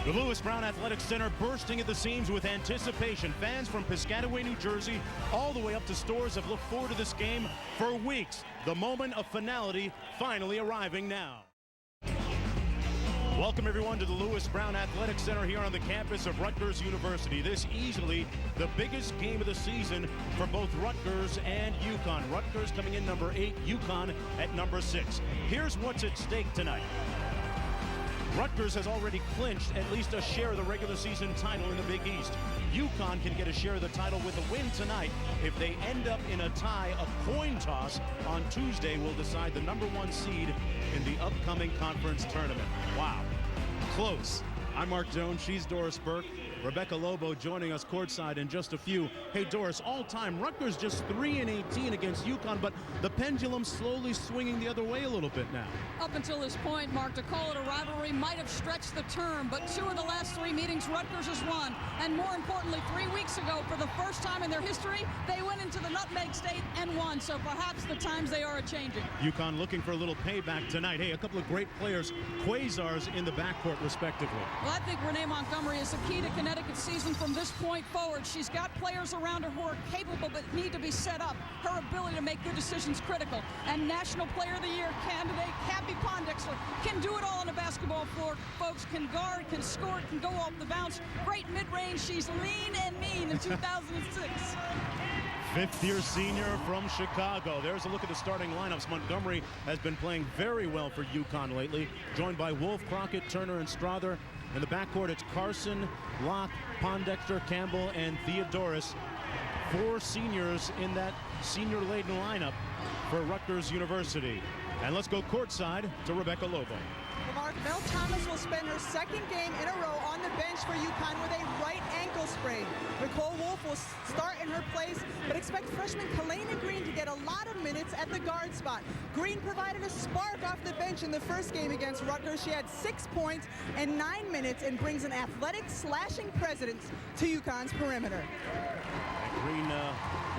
The Lewis Brown Athletic Center bursting at the seams with anticipation. Fans from Piscataway, New Jersey, all the way up to Stores have looked forward to this game for weeks. The moment of finality finally arriving now. Welcome everyone to the Lewis Brown Athletic Center here on the campus of Rutgers University. This easily the biggest game of the season for both Rutgers and UConn. Rutgers coming in number 8, UConn at number 6. Here's what's at stake tonight. Rutgers has already clinched at least a share of the regular season title in the Big East. UConn can get a share of the title with a win tonight. If they end up in a tie, a coin toss on Tuesday will decide the number 1 seed in the upcoming conference tournament. Wow, close. I'm Mark Jones, she's Doris Burke. Rebecca Lobo joining us courtside in just a few. Hey Doris, all time, Rutgers just 3-18 against UConn, but the pendulum slowly swinging the other way a little bit now. Up until this point, Mark, to call it a rivalry might have stretched the term, but 2 of the last 3 meetings Rutgers has won. And more importantly, 3 weeks ago, for the first time in their history, they went into the Nutmeg State and won. So perhaps the times they are a-changing. UConn looking for a little payback tonight. Hey, a couple of great players, Quasars in the backcourt respectively. Well, I think Renee Montgomery is the key to Connecticut's season from this point forward. She's got players around her who are capable but need to be set up. Her ability to make good decisions critical. And National Player of the Year candidate Cappy Pondexter can do it all on the basketball floor. Folks can guard, can score, can go off the bounce. Great mid-range. She's lean and mean in 2006. Fifth-year senior from Chicago. There's a look at the starting lineups. Montgomery has been playing very well for UConn lately, joined by Wolf, Crockett, Turner, and Strother. In the backcourt, it's Carson, Locke, Pondexter, Campbell, and Theodoris. 4 seniors in that senior-laden lineup for Rutgers University. And let's go courtside to Rebecca Lobo. Mark, Mel Thomas will spend her 2nd game in a row on the bench for UConn with a right ankle sprain. Nicole Wolf will start in her place, but expect freshman Kalena Green to get a lot of minutes at the guard spot. Green provided a spark off the bench in the first game against Rutgers. She had 6 points and 9 minutes and brings an athletic slashing presence to UConn's perimeter. Green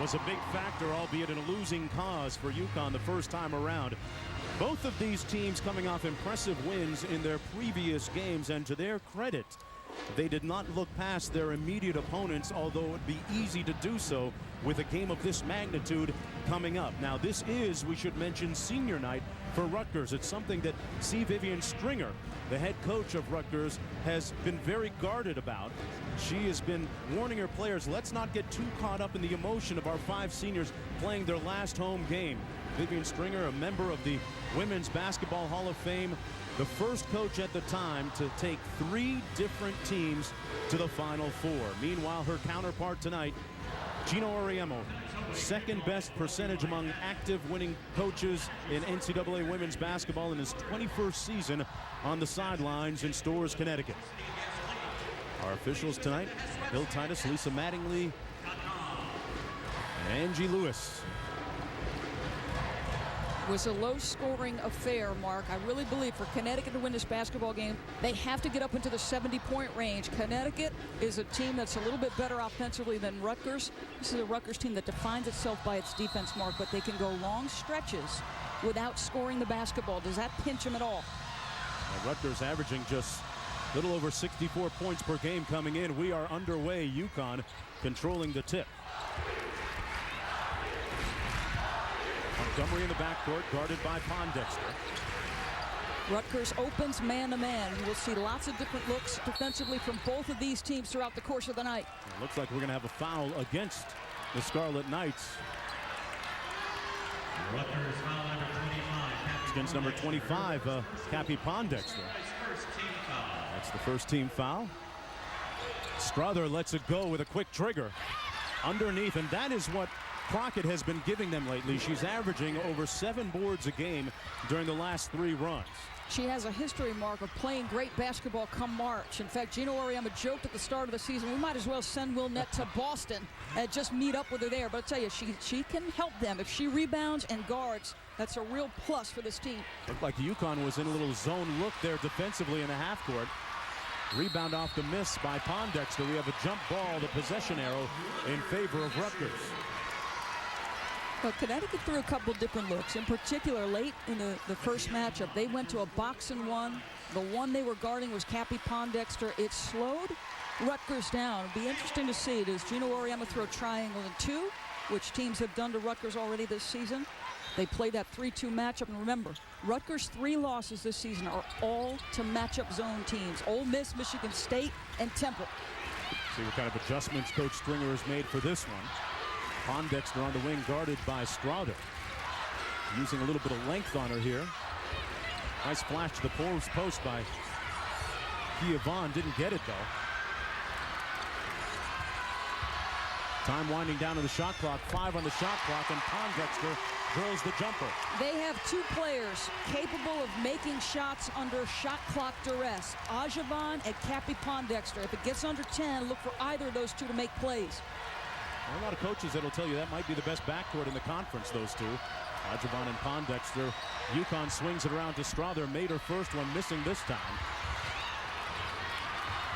was a big factor, albeit in a losing cause for UConn the first time around. Both of these teams coming off impressive wins in their previous games, and to their credit, they did not look past their immediate opponents, although it would be easy to do so with a game of this magnitude coming up. Now, this is, we should mention, senior night for Rutgers. It's something that C. Vivian Stringer, the head coach of Rutgers, has been very guarded about. She has been warning her players, let's not get too caught up in the emotion of our 5 seniors playing their last home game. Vivian Stringer, a member of the Women's Basketball Hall of Fame, the first coach at the time to take 3 different teams to the Final Four. Meanwhile, her counterpart tonight, Gino Auriemma, 2nd best percentage among active winning coaches in NCAA women's basketball in his 21st season on the sidelines in Stores, Connecticut. Our officials tonight, Bill Titus, Lisa Mattingly, and Angie Lewis. It was a low-scoring affair, Mark. I really believe for Connecticut to win this basketball game, they have to get up into the 70-point range. Connecticut is a team that's a little bit better offensively than Rutgers. This is a Rutgers team that defines itself by its defense, Mark, but they can go long stretches without scoring the basketball. Does that pinch them at all? Now, Rutgers averaging just a little over 64 points per game coming in. We are underway. UConn controlling the tip. Montgomery in the backcourt, guarded by Pondexter. Rutgers opens man-to-man. You will see lots of different looks defensively from both of these teams throughout the course of the night. It looks like we're going to have a foul against the Scarlet Knights. Rutgers foul number 25. It's against number 25, Cappy Pondexter. That's the first team foul. Strother lets it go with a quick trigger underneath, and that is what Crockett has been giving them lately. She's averaging over 7 boards a game during the last 3 runs. She has a history, Mark, of playing great basketball come March. In fact, Gino Auriemma joked at the start of the season, we might as well send Will Nett to Boston and just meet up with her there. But I'll tell you, she can help them. If she rebounds and guards, that's a real plus for this team. Looked like UConn was in a little zone look there defensively in the half court. Rebound off the miss by Pondexter. We have a jump ball, the possession arrow in favor of Rutgers. Well, Connecticut threw a couple different looks. In particular, late in the first matchup, they went to a box and one. The one they were guarding was Cappy Pondexter. It slowed Rutgers down. It'll be interesting to see. Does Gino Auriemma throw triangle and two, which teams have done to Rutgers already this season? They play that 3-2 matchup. And remember, Rutgers' 3 losses this season are all to matchup zone teams. Ole Miss, Michigan State, and Temple. See what kind of adjustments Coach Stringer has made for this one. Pondexter on the wing, guarded by Strother. Using a little bit of length on her here. Nice flash to the post by Kia Vaughn. Didn't get it, though. Time winding down to the shot clock. 5 on the shot clock, and Pondexter drills the jumper. They have 2 players capable of making shots under shot clock duress. Ajavon and Cappy Pondexter. If it gets under 10, look for either of those 2 to make plays. A lot of coaches that'll tell you that might be the best backcourt in the conference, those 2. Ajavon and Pondexter. UConn swings it around to Strother. Made her first one, missing this time.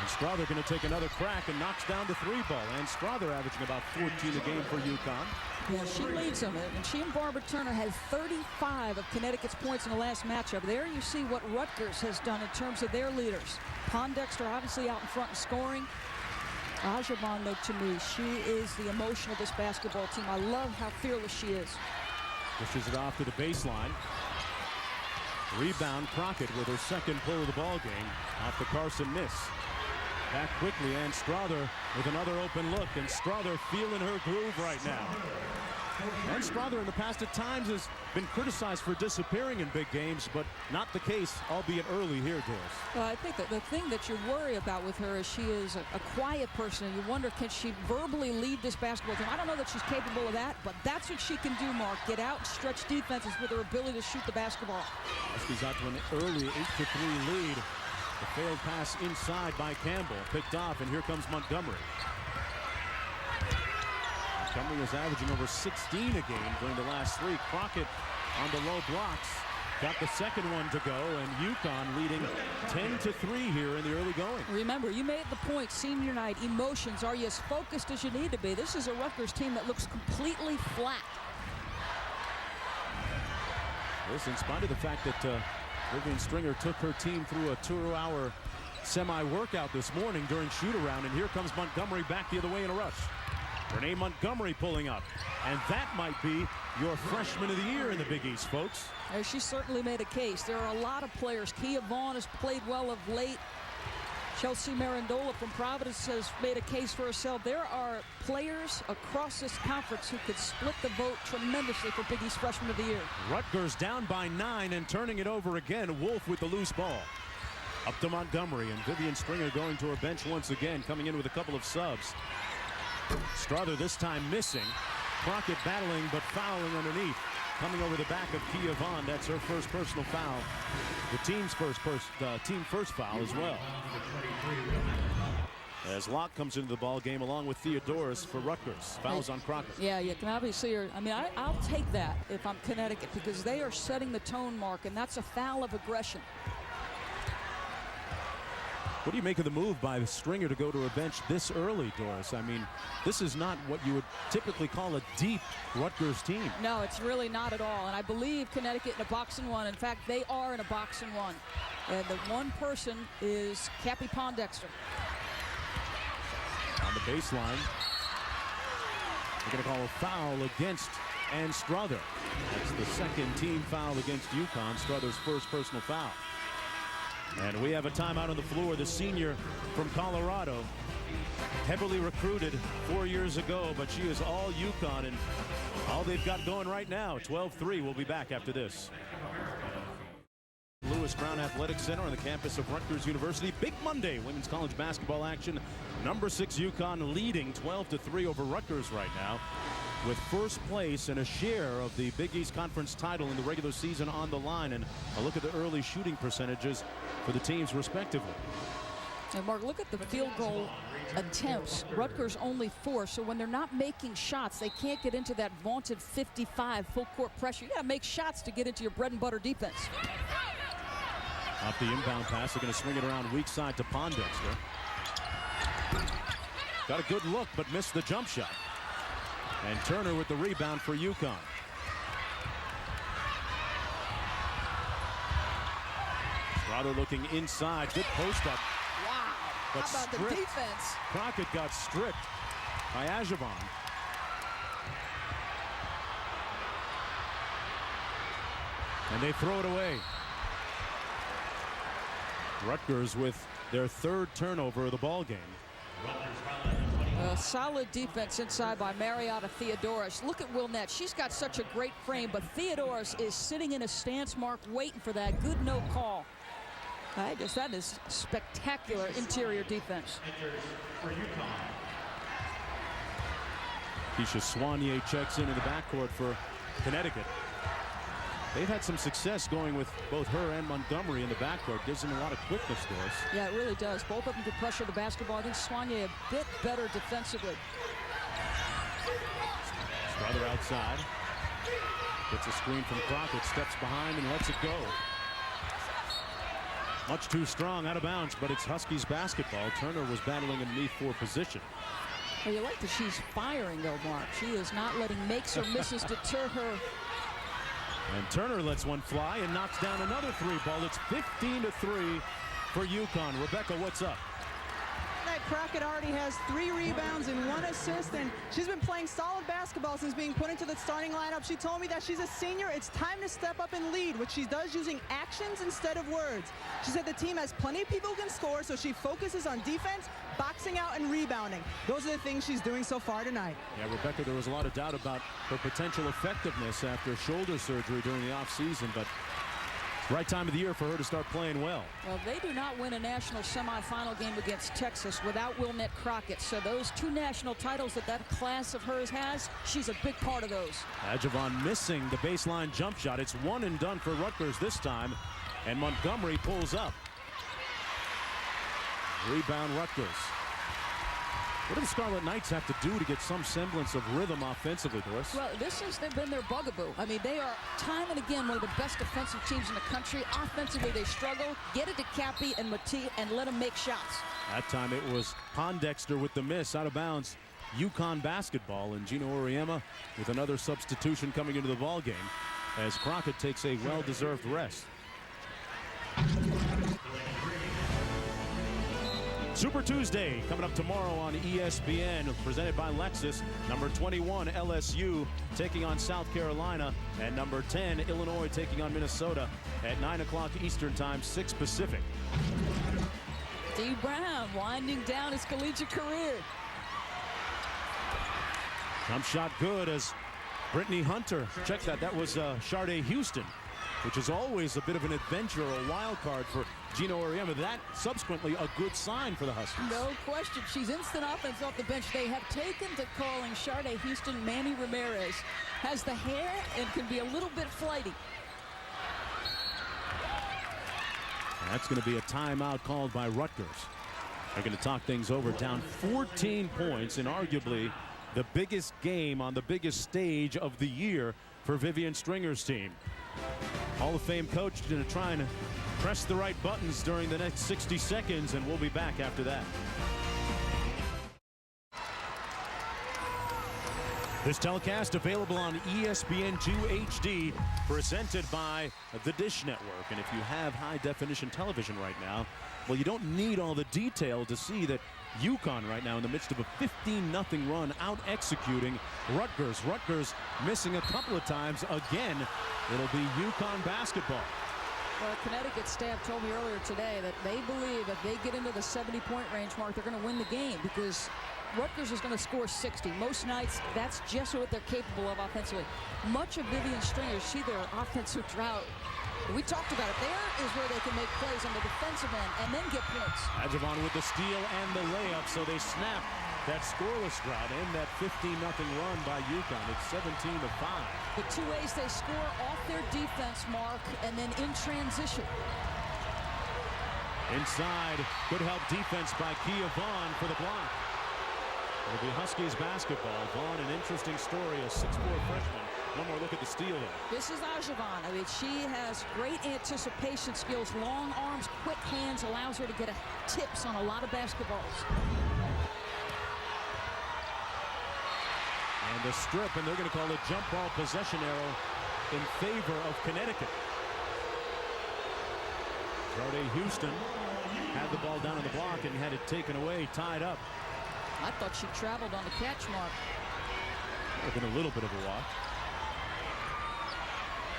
And Strother going to take another crack and knocks down the 3-ball. And Strother averaging about 14 a game for UConn. Yeah, she leads them, and she and Barbara Turner had 35 of Connecticut's points in the last matchup. There you see what Rutgers has done in terms of their leaders. Pondexter obviously out in front and scoring. Ajavon, though, to me, she is the emotion of this basketball team. I love how fearless she is. Pushes it off to the baseline. Rebound, Crockett with her second pull of the ball game. Off the Carson miss. Back quickly, and Strother with another open look, and Strother feeling her groove right now. And Strother in the past at times has been criticized for disappearing in big games, but not the case, albeit early here, Doris. Well, I think that the thing that you worry about with her is she is a quiet person, and you wonder, can she verbally lead this basketball team? I don't know that she's capable of that, but that's what she can do, Mark. Get out and stretch defenses with her ability to shoot the basketball. Huskies out to an early 8-3 lead. The failed pass inside by Campbell, picked off, and here comes Montgomery. Montgomery is averaging over 16 a game during the last 3. Crockett on the low blocks. Got the second one to go, and UConn leading 10-3 here in the early going. Remember, you made the point, senior night, emotions. Are you as focused as you need to be? This is a Rutgers team that looks completely flat. This in spite of the fact that Vivian Stringer took her team through a 2-hour semi-workout this morning during shoot-around, and here comes Montgomery back the other way in a rush. Renee Montgomery pulling up, and that might be your freshman of the year in the Big East, folks. She certainly made a case. There are a lot of players. Kia Vaughn has played well of late. Chelsea Marandola from Providence has made a case for herself. There are players across this conference who could split the vote tremendously for Big East Freshman of the Year. Rutgers down by 9 and turning it over again. Wolf with the loose ball. Up to Montgomery, and Vivian Stringer going to her bench once again, coming in with a couple of subs. Strother this time missing. Crockett battling but fouling underneath. Coming over the back of Kia Vaughn. That's her first personal foul. The team's team first foul as well. As Locke comes into the ball game along with Theodoris for Rutgers. Fouls on Crockett. Yeah, you can obviously. I mean, I'll take that if I'm Connecticut, because they are setting the tone, Mark, and that's a foul of aggression. What do you make of the move by Stringer to go to her bench this early, Doris? I mean, this is not what you would typically call a deep Rutgers team. No, it's really not at all. And I believe Connecticut in a box and one. In fact, they are in a box and one. And the one person is Cappy Pondexter. On the baseline, they're going to call a foul against Ann Strother. That's the second team foul against UConn. Strother's first personal foul. And we have a timeout on the floor. The senior from Colorado, heavily recruited 4 years ago, but she is all UConn, and all they've got going right now. 12-3. We'll be back after this. Lewis Brown Athletic Center on the campus of Rutgers University. Big Monday women's college basketball action. Number 6 UConn leading 12-3 over Rutgers right now, with first place and a share of the Big East Conference title in the regular season on the line. And a look at the early shooting percentages for the teams respectively. And Mark, look at the field goal attempts. Rutgers only 4, so when they're not making shots, they can't get into that vaunted 55 full court pressure. You got to make shots to get into your bread and butter defense. Off the inbound pass, they're going to swing it around weak side to Pondexter. Got a good look, but missed the jump shot. And Turner with the rebound for UConn. Strother looking inside. Good post up. Wow. But How about the stripped. defense? Crockett got stripped by Ajavon. And they throw it away. Rutgers with their third turnover of the ball game. A solid defense inside by Mariota Theodoris. Look at Wilnett. She's got such a great frame, but Theodoris is sitting in a stance mark waiting for that good no call. I guess that is spectacular interior defense. Keisha Soignier checks in the backcourt for Connecticut. They've had some success going with both her and Montgomery in the backcourt. Gives them a lot of quickness to us. Yeah, it really does. Both of them can pressure the basketball. I think Soignier a bit better defensively. Strother outside. Gets a screen from Crockett. Steps behind and lets it go. Much too strong, out of bounds, but it's Huskies basketball. Turner was battling underneath for position. Well, you like that she's firing, though, Mark. She is not letting makes or misses deter her. And Turner lets one fly and knocks down another three ball. It's 15-3 for UConn. Rebecca, what's up? Crockett already has 3 rebounds and 1 assist, and she's been playing solid basketball since being put into the starting lineup. She told me that she's a senior. It's time to step up and lead, which she does using actions instead of words. She said the team has plenty of people who can score, so she focuses on defense, boxing out, and rebounding. Those are the things she's doing so far tonight. Yeah, Rebecca, there was a lot of doubt about her potential effectiveness after shoulder surgery during the offseason, but right time of the year for her to start playing well. Well, they do not win a national semifinal game against Texas without Wilnett Crockett. So those 2 national titles that class of hers has, she's a big part of those. Ajavon missing the baseline jump shot. It's one and done for Rutgers this time, and Montgomery pulls up. Rebound Rutgers. What do the Scarlet Knights have to do to get some semblance of rhythm offensively, Doris? Well, this has been their bugaboo. I mean, they are time and again one of the best defensive teams in the country. Offensively, they struggle. Get it to Cappy and Matee and let them make shots. That time it was Pondexter with the miss, out of bounds. UConn basketball, and Gino Auriemma with another substitution coming into the ball game as Crockett takes a well-deserved rest. Super Tuesday coming up tomorrow on ESPN, presented by Lexus. Number 21 LSU taking on South Carolina, and number 10 Illinois taking on Minnesota at 9 o'clock Eastern time, 6 Pacific. Dee Brown winding down his collegiate career. Jump shot good as Brittany Hunter. Check that. That was Sharday Houston, which is always a bit of an adventure or a wild card for Gino Auriemma. That subsequently a good sign for the Huskies. No question. She's instant offense off the bench. They have taken to calling Sharday Houston Manny Ramirez. Has the hair and can be a little bit flighty. That's going to be a timeout called by Rutgers. They're going to talk things over, down 14 points in arguably the biggest game on the biggest stage of the year for Vivian Stringer's team. Hall of Fame coach going to try and press the right buttons during the next 60 seconds, and we'll be back after that. This telecast available on ESPN2 HD, presented by the Dish Network. And if you have high-definition television right now, well, you don't need all the detail to see that UConn right now in the midst of a 15-0 run, out-executing Rutgers. Rutgers missing a couple of times. Again, it'll be UConn basketball. Well, Connecticut staff told me earlier today that they believe if they get into the 70-point range, Mark, they're going to win the game because Rutgers is going to score 60. Most nights, that's just what they're capable of offensively. Much of Vivian Stringer, see their offensive drought. We talked about it. There is where they can make plays on the defensive end and then get points. Ajavon with the steal and the layup, so they snap that scoreless drought and that 15-0 run by UConn. It's 17-5. The 2 ways they score off their defense, Mark, and then in transition. Inside, good help defense by Kia Vaughn for the block. It'll be Huskies basketball. Vaughn, an interesting story, a 6'4" freshman. One more look at the steal there. This is Ajavon. I mean, she has great anticipation skills, long arms, quick hands, allows her to get tips on a lot of basketballs. And the strip, and they're going to call a jump ball possession arrow in favor of Connecticut. Jardine Houston had the ball down on the block and had it taken away, tied up. I thought she traveled on the catch mark. Would have been a little bit of a walk.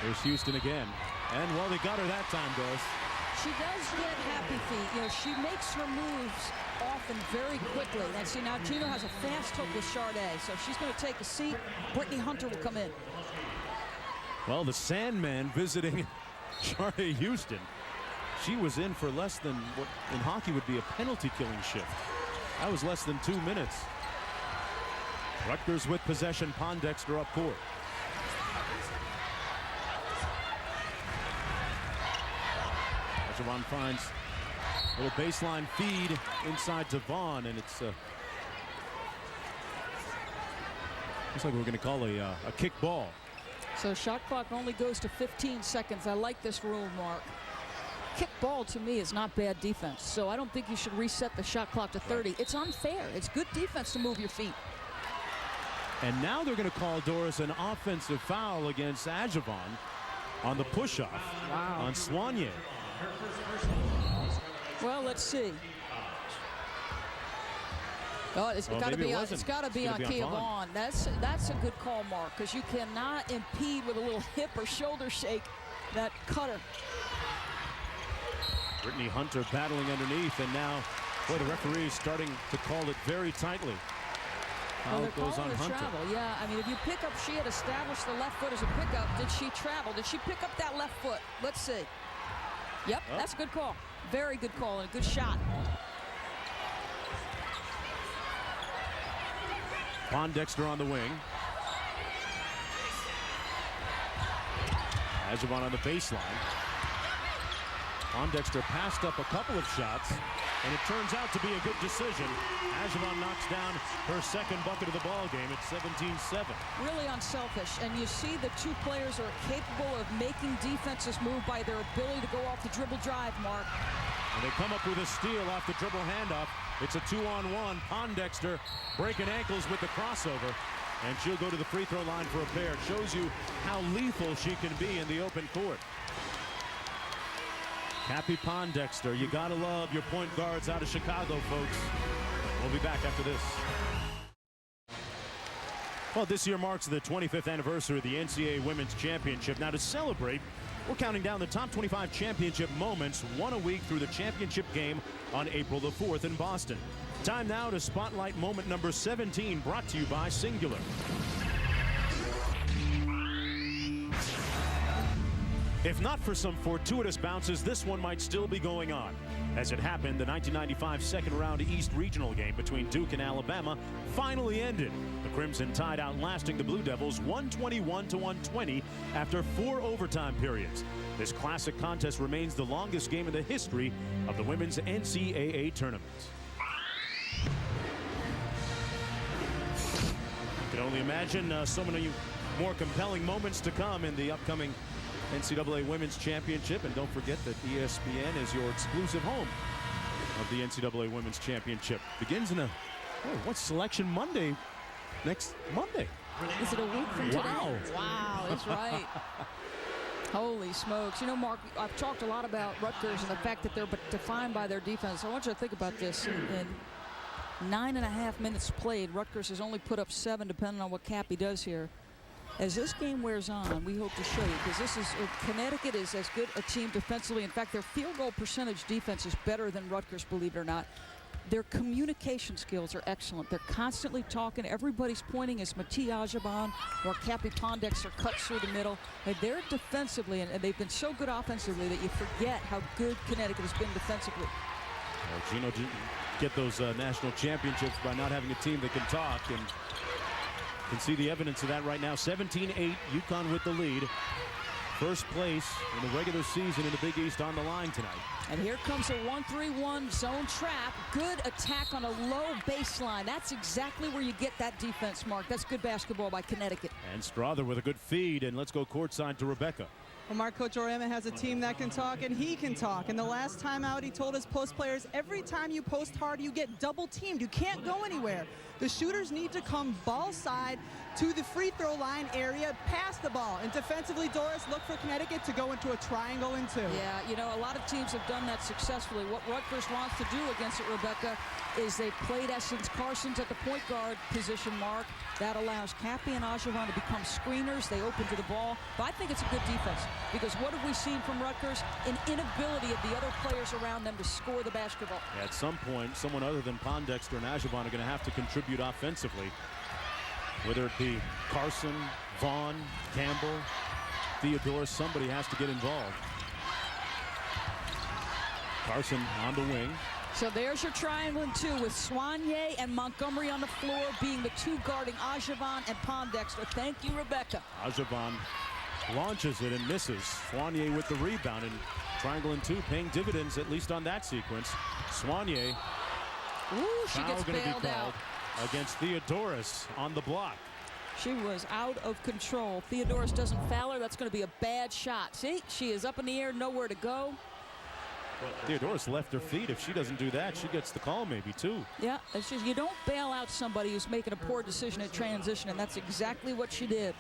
There's Houston again. And, well, they got her that time, Doris. She does get happy feet. You know, she makes her moves often very quickly. And see, now Gino has a fast hook with Sade, so she's going to take a seat. Brittany Hunter will come in. Well, the Sandman visiting Sade Houston. She was in for less than what in hockey would be a penalty-killing shift. That was less than 2 minutes. Rutgers with possession. Pondexter up court. Javon finds a little baseline feed inside to Vaughn, and it's looks like we're going to call a kick ball. So shot clock only goes to 15 seconds. I like this rule, Mark. Kick ball to me is not bad defense, so I don't think you should reset the shot clock to 30. It's unfair. It's good defense to move your feet. And now they're going to call, Doris, an offensive foul against Ajavon on the push-off on Soigné. Well, let's see. Oh, it's got to be on. It's got to be on Kia Vaughn. That's a good call, Mark, because you cannot impede with a little hip or shoulder shake that cutter. Brittany Hunter battling underneath, and now, boy, the referee's starting to call it very tightly. Foul goes on Hunter. Travel. Yeah, I mean, if you pick up, she had established the left foot as a pickup. Did she travel? Did she pick up that left foot? Let's see. Yep, that's a good call. Very good call and a good shot. Pondexter on the wing. Ajavon on the baseline. Pondexter passed up a couple of shots, and it turns out to be a good decision. Ajavon knocks down her second bucket of the ball game. It's 17-7. Really unselfish, and you see the two players are capable of making defenses move by their ability to go off the dribble drive, Mark. And they come up with a steal off the dribble handoff. It's a 2-on-1. Pondexter breaking ankles with the crossover, and she'll go to the free throw line for a pair. Shows you how lethal she can be in the open court. Cappie Pondexter, you gotta love your point guards out of Chicago, folks. We'll be back after this. Well, this year marks the 25th anniversary of the NCAA Women's Championship. Now, to celebrate, we're counting down the top 25 championship moments, one a week through the championship game on April the 4th in Boston. Time now to spotlight moment number 17, brought to you by Singular. If not for some fortuitous bounces, this one might still be going on. As it happened, the 1995 second round East Regional game between Duke and Alabama finally ended. The Crimson Tide outlasting the Blue Devils 121-120 after 4 overtime periods. This classic contest remains the longest game in the history of the women's NCAA tournament. You can only imagine so many more compelling moments to come in the upcoming NCAA Women's Championship, and don't forget that ESPN is your exclusive home of the NCAA Women's Championship. Begins in what's Selection Monday next Monday? Is it a week from today? Wow. Wow, that's right. Holy smokes. You know, Mark, I've talked a lot about Rutgers and the fact that they're defined by their defense. I want you to think about this. In 9.5 minutes played, Rutgers has only put up 7, depending on what Cappie does here. As this game wears on, we hope to show you, because this is Connecticut is as good a team defensively. In fact, their field goal percentage defense is better than Rutgers, believe it or not. Their communication skills are excellent. They're constantly talking. Everybody's pointing as Mattia Ajavon or Cappie Pondexter cuts through the middle. And they're defensively, and they've been so good offensively that you forget how good Connecticut has been defensively. Well, Gino didn't get those national championships by not having a team that can talk, and can see the evidence of that right now. 17-8, UConn with the lead. First place in the regular season in the Big East on the line tonight. And here comes a 1-3-1 zone trap. Good attack on a low baseline. That's exactly where you get that defense, Mark. That's good basketball by Connecticut. And Strother with a good feed, and let's go courtside to Rebecca. Well, Mark, Coach Oriema has a team that can talk, and he can talk. And the last time out, he told his post players, every time you post hard, you get double teamed. You can't go anywhere. The shooters need to come ball side to the free throw line area, pass the ball. And defensively, Doris, look for Connecticut to go into a triangle and 2. Yeah, you know, a lot of teams have done that successfully. What Rutgers wants to do against it, Rebecca, is they played Essence Carson's at the point guard position, Mark. That allows Cappy and Ajavan to become screeners. They open to the ball. But I think it's a good defense, because what have we seen from Rutgers? An inability of the other players around them to score the basketball. Yeah, at some point, someone other than Pondexter and Ajavan are going to have to contribute offensively. Whether it be Carson, Vaughn, Campbell, Theodore, somebody has to get involved. Carson on the wing. So there's your triangle in 2 with Soignier and Montgomery on the floor being the 2 guarding Ajavan and Pondexter. Thank you, Rebecca. Ajavan launches it and misses. Soignier with the rebound, and triangle in 2 paying dividends, at least on that sequence. Soignier. Ooh, she gets bailed out against Theodoris on the block. She was out of control. Theodoris doesn't foul her. That's going to be a bad shot. See, she is up in the air, nowhere to go. Theodoris left her feet. If she doesn't do that, she gets the call maybe too. Yeah, it's just, you don't bail out somebody who's making a poor decision at transition, and that's exactly what she did.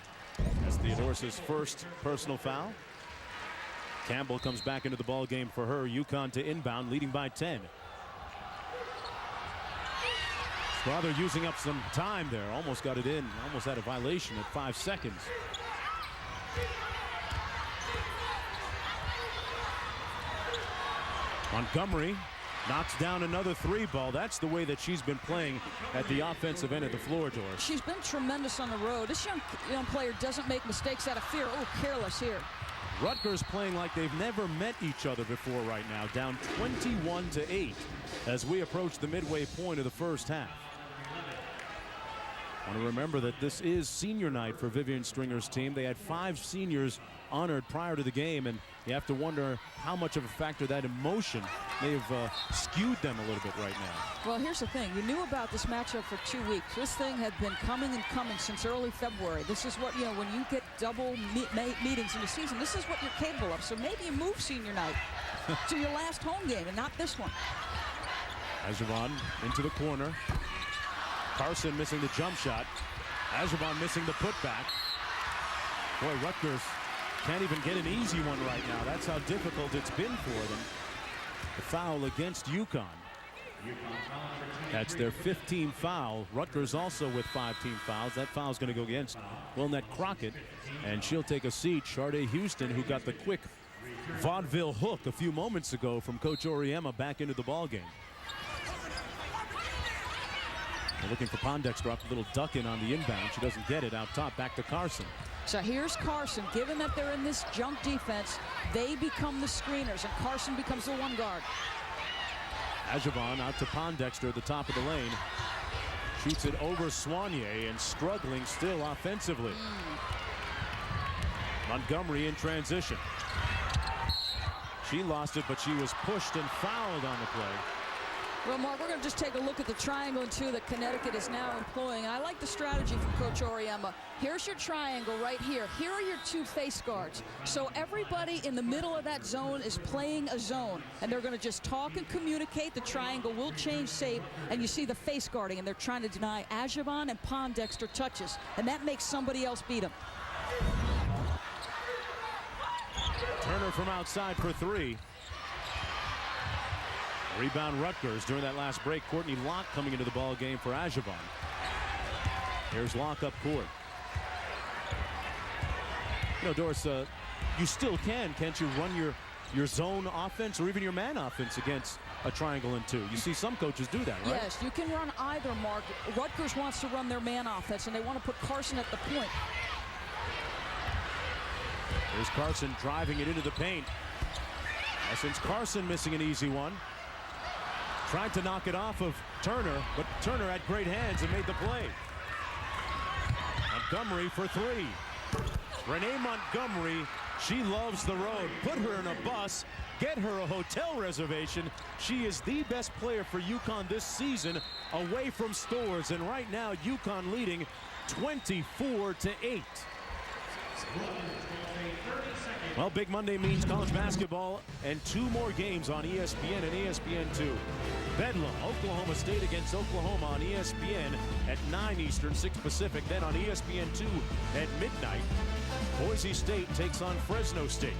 That's Theodoris' first personal foul. Campbell comes back into the ball game for her. UConn to inbound, leading by 10. Strother using up some time there. Almost got it in. Almost had a violation at 5 seconds. Montgomery knocks down another 3 ball. That's the way that she's been playing at the offensive end of the floor, Doris. She's been tremendous on the road. This young player doesn't make mistakes out of fear. Oh, careless here. Rutgers playing like they've never met each other before right now, down 21-8 as we approach the midway point of the first half. I want to remember that this is senior night for Vivian Stringer's team. They had 5 seniors honored prior to the game, and you have to wonder how much of a factor that emotion may have skewed them a little bit right now. Well, here's the thing. You knew about this matchup for 2 weeks. This thing had been coming and coming since early February. This is what, you know, when you get double meetings in the season, this is what you're capable of. So maybe you move senior night to your last home game and not this one. Ajavan into the corner. Carson missing the jump shot. Ajavan missing the putback. Boy, Rutgers can't even get an easy one right now. That's how difficult it's been for them. The foul against UConn. That's their 15th foul. Rutgers also with 5 team fouls. That foul's going to go against Wilnette Crockett, and she'll take a seat. Sharday Houston, who got the quick vaudeville hook a few moments ago from Coach Oriema, back into the ballgame. They're looking for Pondexter, a little duck in on the inbound. She doesn't get it. Out top, back to Carson. So here's Carson. Given that they're in this junk defense, they become the screeners, and Carson becomes the 1 guard. Ajavan out to Pondexter at the top of the lane. Shoots it over Soignier, and struggling still offensively. Montgomery in transition. She lost it, but she was pushed and fouled on the play. Well, Mark, we're going to just take a look at the triangle and 2 that Connecticut is now employing. I like the strategy from Coach Oriema. Here's your triangle right here. Here are your 2 face guards. So everybody in the middle of that zone is playing a zone, and they're going to just talk and communicate. The triangle will change shape, and you see the face guarding, and they're trying to deny Ajavan and Pondexter touches, and that makes somebody else beat them. Turner from outside for 3. Rebound Rutgers during that last break. Courtney Locke coming into the ball game for Ajavan. Here's Locke up court. You know, Doris, you still can't you, run your zone offense or even your man offense against a triangle and 2. You see some coaches do that, right? Yes, you can run either, Mark. Rutgers wants to run their man offense, and they want to put Carson at the point. Here's Carson driving it into the paint. Since Carson missing an easy one. Tried to knock it off of Turner, but Turner had great hands and made the play. Montgomery for 3. Renee Montgomery, she loves the road. Put her in a bus, get her a hotel reservation. She is the best player for UConn this season away from Stores, and right now UConn leading 24-8. Well, Big Monday means college basketball and 2 more games on ESPN and ESPN2. Bedlam, Oklahoma State against Oklahoma on ESPN at 9 Eastern, 6 Pacific. Then on ESPN2 at midnight, Boise State takes on Fresno State.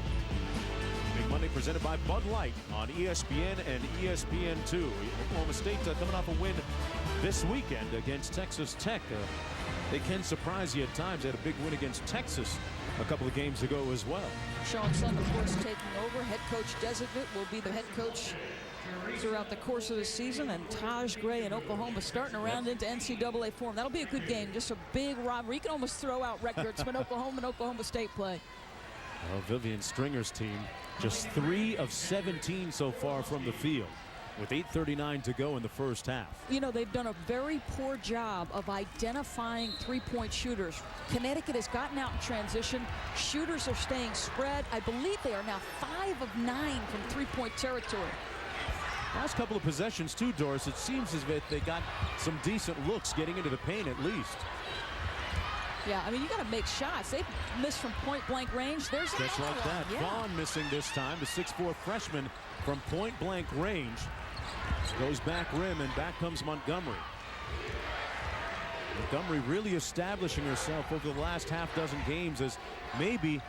Big Monday presented by Bud Light on ESPN and ESPN2. Oklahoma State coming off a win this weekend against Texas Tech. They can surprise you at times. They had a big win against Texas a couple of games ago as well. Sean Sutton, of course, taking over. Head coach designate will be the head coach throughout the course of the season. And Taj Gray in Oklahoma starting around into NCAA form. That'll be a good game. Just a big rivalry. You can almost throw out records when Oklahoma and Oklahoma State play. Well, Vivian Stringer's team just 3 of 17 so far from the field, with 8:39 to go in the first half. You know, they've done a very poor job of identifying three-point shooters. Connecticut has gotten out in transition. Shooters are staying spread. I believe they are now 5 of 9 from three-point territory. Last couple of possessions too, Doris, it seems as if they got some decent looks getting into the paint at least. Yeah, I mean, you got to make shots. They've missed from point-blank range. There's just like one. that. Yeah. Vaughn missing this time. The 6'4" freshman from point-blank range. Goes back rim, and back comes Montgomery. Montgomery really establishing herself over the last half dozen games as maybe,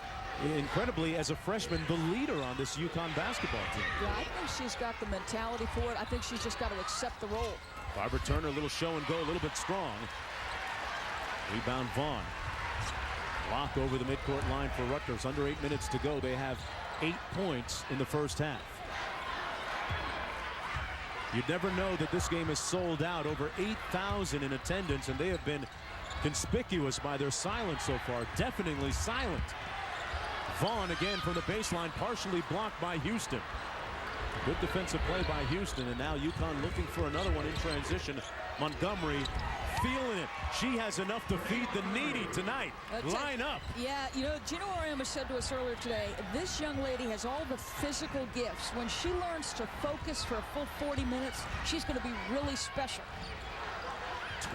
incredibly, as a freshman, the leader on this UConn basketball team. Yeah, I think she's got the mentality for it. I think she's just got to accept the role. Barbara Turner, a little show and go, a little bit strong. Rebound Vaughn. Block over the midcourt line for Rutgers. Under 8 minutes to go. They have 8 points in the first half. You'd never know that this game is sold out. Over 8,000 in attendance, and they have been conspicuous by their silence so far. Deafeningly silent. Vaughn again from the baseline, partially blocked by Houston. Good defensive play by Houston, and now UConn looking for another one in transition. Montgomery feeling it. She has enough to feed the needy tonight. Line up. Yeah, you know, Gino Auriemma said to us earlier today, this young lady has all the physical gifts. When she learns to focus for a full 40 minutes, she's going to be really special.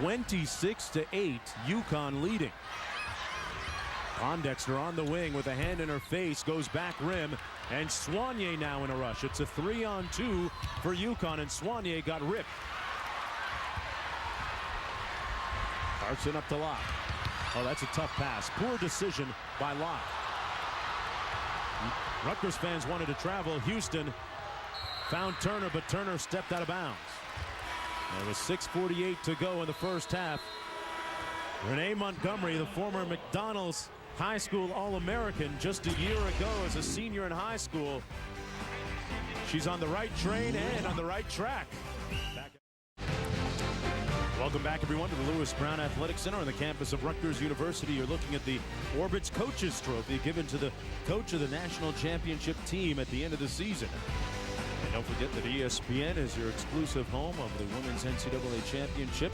26-8, UConn leading. Pondexter on the wing with a hand in her face, goes back rim, and Soignier now in a rush. It's a 3-on-2 for UConn, and Soignier got ripped. Carson up to Locke. Oh, that's a tough pass. Poor decision by Locke. Rutgers fans wanted to travel. Houston found Turner, but Turner stepped out of bounds. There was 6:48 to go in the first half. Renee Montgomery, the former McDonald's High School All-American just a year ago as a senior in high school. She's on the right train and on the right track. Welcome back, everyone, to the Lewis Brown Athletic Center on the campus of Rutgers University. You're looking at the Orbitz Coaches Trophy given to the coach of the national championship team at the end of the season. And don't forget that ESPN is your exclusive home of the Women's NCAA Championship.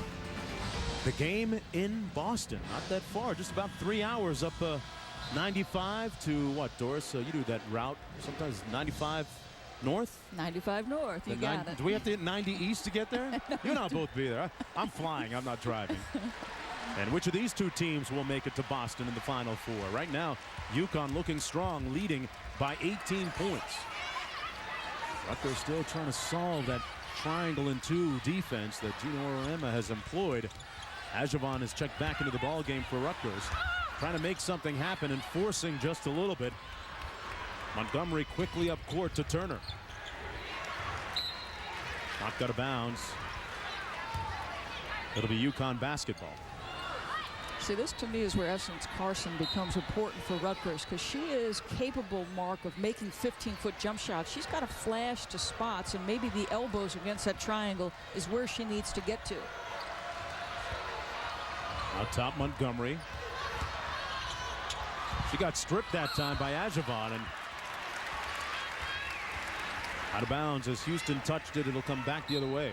The game in Boston, not that far, just about 3 hours up 95 to what, Doris? You do that route, sometimes 95 north? 95 north, you got it. Do we have to hit 90 east to get there? No, You'll not both be there. I'm flying, I'm not driving. And which of these two teams will make it to Boston in the Final Four? Right now, UConn looking strong, leading by 18 points. Rutgers still trying to solve that triangle and 2 defense that Gino Auriemma has employed. Ajavon has checked back into the ball game for Rutgers, trying to make something happen and forcing just a little bit. Montgomery quickly up court to Turner. Knocked out of bounds. It'll be UConn basketball. See, this to me is where Essence Carson becomes important for Rutgers, because she is capable, Mark, of making 15-foot jump shots. She's got a flash to spots, and maybe the elbows against that triangle is where she needs to get to. Out top, Montgomery. She got stripped that time by Ajavon, and out of bounds as Houston touched it. It'll come back the other way.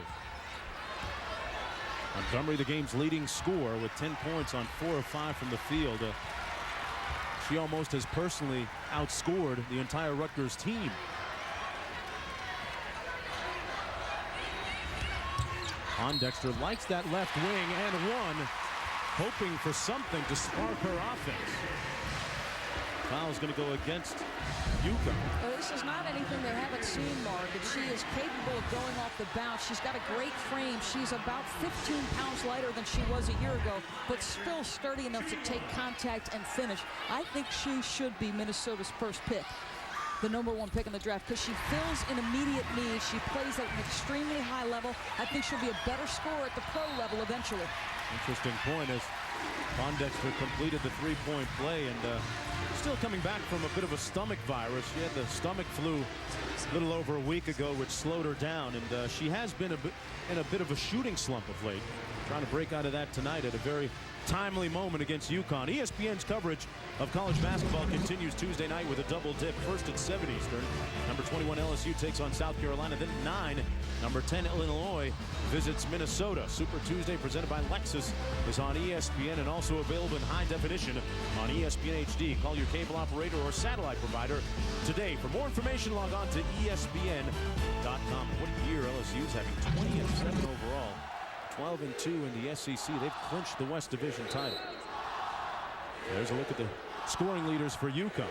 Montgomery, the game's leading scorer, with 10 points on 4 of 5 from the field. She almost has personally outscored the entire Rutgers team. Pondexter likes that left wing and one, hoping for something to spark her offense. Foul's going to go against UConn. Well, this is not anything they haven't seen, Mark, and she is capable of going off the bounce. She's got a great frame. She's about 15 pounds lighter than she was a year ago, but still sturdy enough to take contact and finish. I think she should be Minnesota's first pick, the #1 pick in the draft, because she fills an immediate need. She plays at an extremely high level. I think she'll be a better scorer at the pro level eventually. Interesting point as Pondexter completed the three-point play and still coming back from a bit of a stomach virus. She had the stomach flu a little over a week ago, which slowed her down, and she has been in a bit of a shooting slump of late. Trying to break out of that tonight at a very timely moment against UConn. ESPN's coverage of college basketball continues Tuesday night with a double dip. First at 7 Eastern. Number 21 LSU takes on South Carolina. Then at 9, number 10 Illinois visits Minnesota. Super Tuesday presented by Lexus is on ESPN and also available in high definition on ESPN HD. Call your cable operator or satellite provider today. For more information, log on to ESPN.com. What a year LSU's having, 20-7 overall. 12-2 in the SEC. They've clinched the West Division title. There's a look at the scoring leaders for UConn.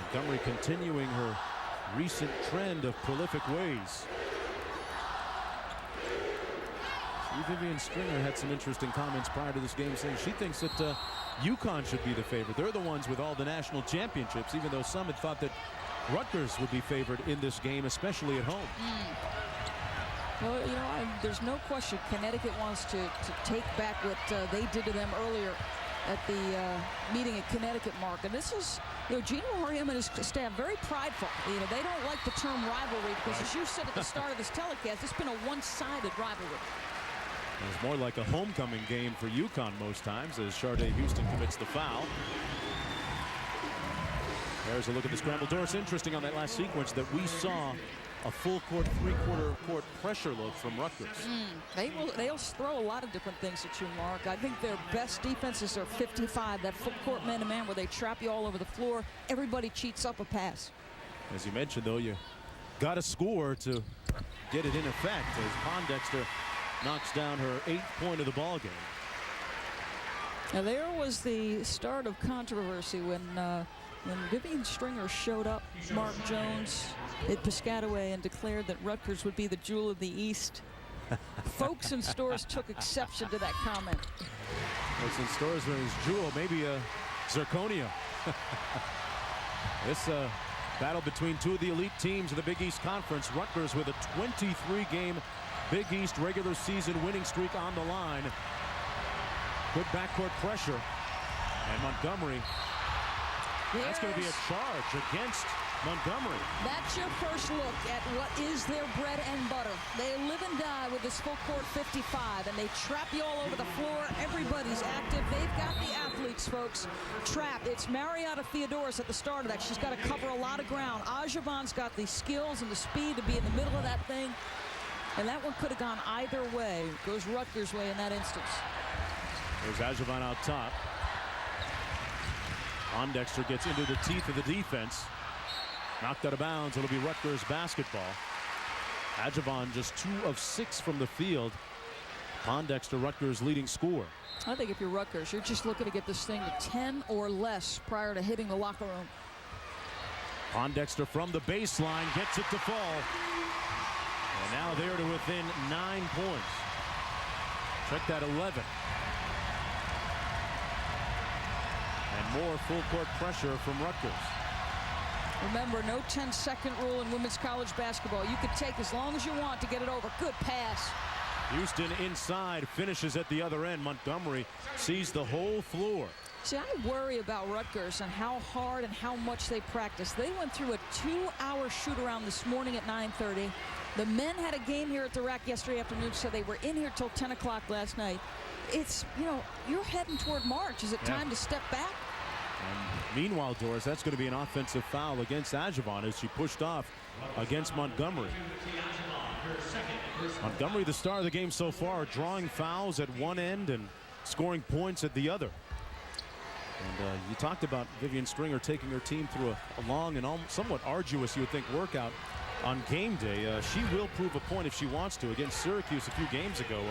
Montgomery continuing her recent trend of prolific ways. Vivian Stringer had some interesting comments prior to this game saying she thinks that UConn should be the favorite. They're the ones with all the national championships, even though some had thought that Rutgers would be favored in this game, especially at home. Well, you know, there's no question Connecticut wants to take back what they did to them earlier at the meeting at Connecticut, Mark. And this is, you know, Gene William and his staff very prideful. You know, they don't like the term rivalry because, as you said at the start of this telecast, it's been a one-sided rivalry. It's more like a homecoming game for UConn most times as Sharday Houston commits the foul. There's a look at the scramble door. It's interesting on that last sequence that we saw a full court, three-quarter court pressure look from Rutgers. They'll throw a lot of different things at you, Mark. I think their best defenses are 55, that full court man-to-man where they trap you all over the floor. Everybody cheats up a pass. As you mentioned, though, you got to score to get it in effect as Pondexter knocks down her 8th point of the ball game. Now there was the start of controversy when Vivian Stringer showed up, Mark Jones at Piscataway, and declared that Rutgers would be the jewel of the East. Folks in stores took exception to that comment. Folks in stores were his jewel, maybe a zirconia. This battle between two of the elite teams of the Big East Conference. Rutgers with a 23-game Big East regular season winning streak on the line. Good backcourt pressure. And Montgomery. That's going to be a charge against Montgomery. That's your first look at what is their bread and butter. They live and die with this full court 55, and they trap you all over the floor. Everybody's active. They've got the athletes, folks. Trap. It's Marietta Theodoris at the start of that. She's got to cover a lot of ground. Ajavan's got the skills and the speed to be in the middle of that thing. And that one could have gone either way. Goes Rutgers' way in that instance. There's Ajavan out top. Pondexter gets into the teeth of the defense. Knocked out of bounds. It'll be Rutgers basketball. Ajavan just 2 of 6 from the field. Pondexter, Rutgers' leading scorer. I think if you're Rutgers, you're just looking to get this thing to 10 or less prior to hitting the locker room. Pondexter from the baseline gets it to fall. And now they're to within 9 points. Check that, 11. And more full court pressure from Rutgers. Remember, no 10-second rule in women's college basketball. You can take as long as you want to get it over. Good pass. Houston inside, finishes at the other end. Montgomery sees the whole floor. See, I worry about Rutgers and how hard and how much they practice. They went through a 2-hour shoot-around this morning at 9:30. The men had a game here at the rack yesterday afternoon, so they were in here till 10 o'clock last night. It's, you know, you're heading toward March. Is it time to step back? And meanwhile, Doris, that's going to be an offensive foul against Ajavan as she pushed off against Montgomery. Montgomery, the star of the game so far, drawing fouls at one end and scoring points at the other. And you talked about Vivian Stringer taking her team through a long and somewhat arduous, you would think, workout on game day. She will prove a point if she wants to. Against Syracuse a few games ago,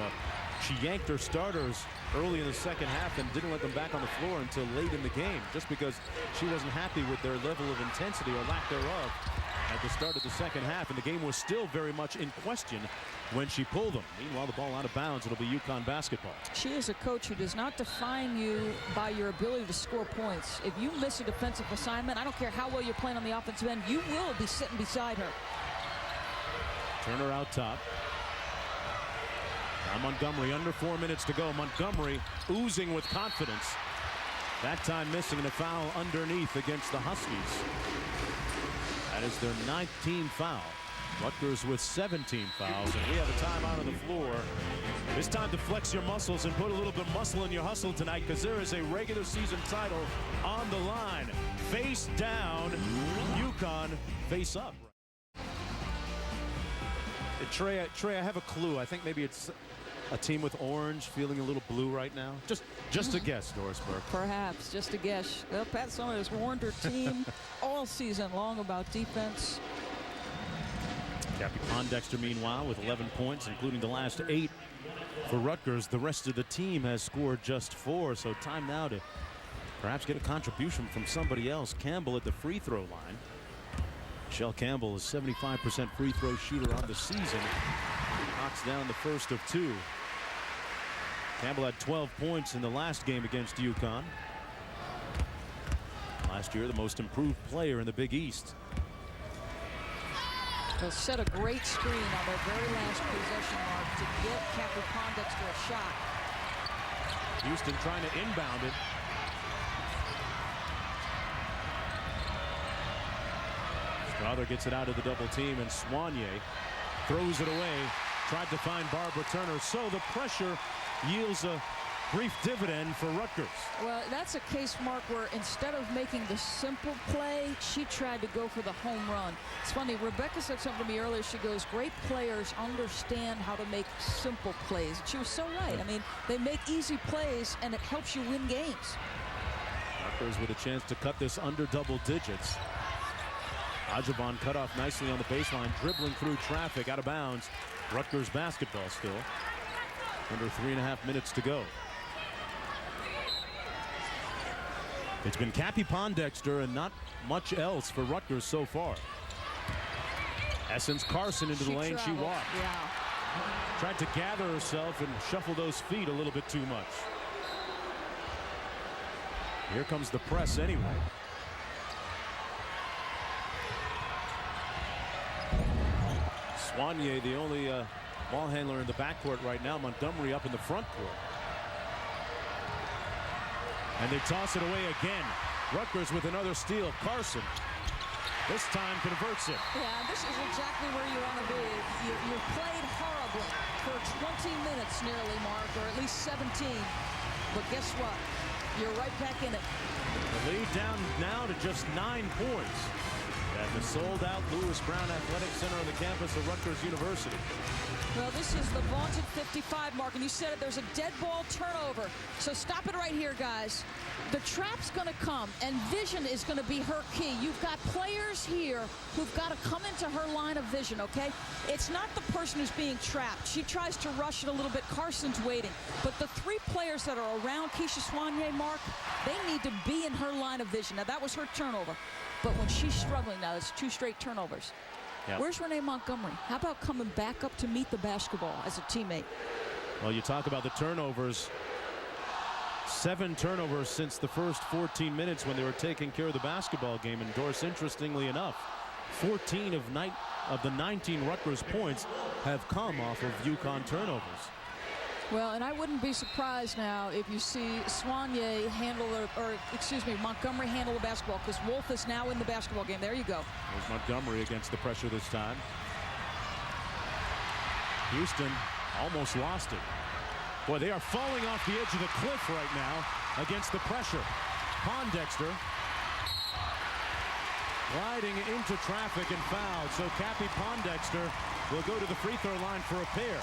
She yanked her starters early in the second half and didn't let them back on the floor until late in the game, just because she wasn't happy with their level of intensity or lack thereof at the start of the second half, and the game was still very much in question when she pulled them. Meanwhile, the ball out of bounds. It'll be UConn basketball. She is a coach who does not define you by your ability to score points. If you miss a defensive assignment, I don't care how well you're playing on the offensive end, you will be sitting beside her. Turner out top. Now Montgomery, under 4 minutes to go. Montgomery oozing with confidence. That time missing, and a foul underneath against the Huskies. That is their 19th foul. Rutgers with 17 fouls, and we have a timeout on the floor. It's time to flex your muscles and put a little bit of muscle in your hustle tonight, because there is a regular season title on the line. Face down, UConn face up. Trey, I have a clue. I think maybe it's a team with orange feeling a little blue right now. Just a guess, Doris Burke. Perhaps, just a guess. Well, Pat Summitt has warned her team all season long about defense. Cappy Pondexter, meanwhile, with 11 points, including the last 8 for Rutgers. The rest of the team has scored just 4, so time now to perhaps get a contribution from somebody else. Campbell at the free throw line. Michelle Campbell is 75% free throw shooter on the season. Knocks down the first of 2. Campbell had 12 points in the last game against UConn. Last year, the most improved player in the Big East. They'll set a great screen on their very last possession mark to get Cappy Pondexter a shot. Houston trying to inbound it. Strother gets it out of the double team, and Soignier throws it away. Tried to find Barbara Turner, so the pressure yields a brief dividend for Rutgers. Well, that's a case, Mark, where instead of making the simple play, she tried to go for the home run. It's funny, Rebecca said something to me earlier. She goes, great players understand how to make simple plays. She was so right. I mean, they make easy plays, and it helps you win games. Rutgers with a chance to cut this under double digits. Ajabon cut off nicely on the baseline, dribbling through traffic, out of bounds. Rutgers basketball still. Under 3.5 minutes to go. It's been Cappy Pondexter and not much else for Rutgers so far. Essence Carson into the lane. She walked. Yeah. Tried to gather herself and shuffle those feet a little bit too much. Here comes the press anyway. Soignier, the only ball handler in the backcourt right now. Montgomery up in the front court. And they toss it away again. Rutgers with another steal. Carson this time converts it. Yeah, this is exactly where you want to be. You played horribly for 20 minutes nearly, Mark, or at least 17. But guess what? You're right back in it. The lead down now to just 9 points at the sold-out Lewis Brown Athletic Center on the campus of Rutgers University. Well, this is the vaunted 55 mark, and you said it, there's a dead ball turnover. So stop it right here, guys. The trap's going to come, and vision is going to be her key. You've got players here who've got to come into her line of vision, okay? It's not the person who's being trapped. She tries to rush it a little bit. Carson's waiting. But the 3 players that are around Keisha Soignier, Mark, they need to be in her line of vision. Now, that was her turnover. But when she's struggling now, it's 2 straight turnovers. Yep. Where's Renee Montgomery? How about coming back up to meet the basketball as a teammate? Well, you talk about the turnovers. 7 turnovers since the first 14 minutes when they were taking care of the basketball game. And Doris, interestingly enough, 14 of the 19 Rutgers points have come off of UConn turnovers. Well, and I wouldn't be surprised now if you see Soignier handle, Montgomery handle the basketball, because Wolf is now in the basketball game. There you go. There's Montgomery against the pressure this time. Houston almost lost it. Boy, they are falling off the edge of the cliff right now against the pressure. Pondexter gliding into traffic and fouled. So Cappy Pondexter will go to the free throw line for a pair,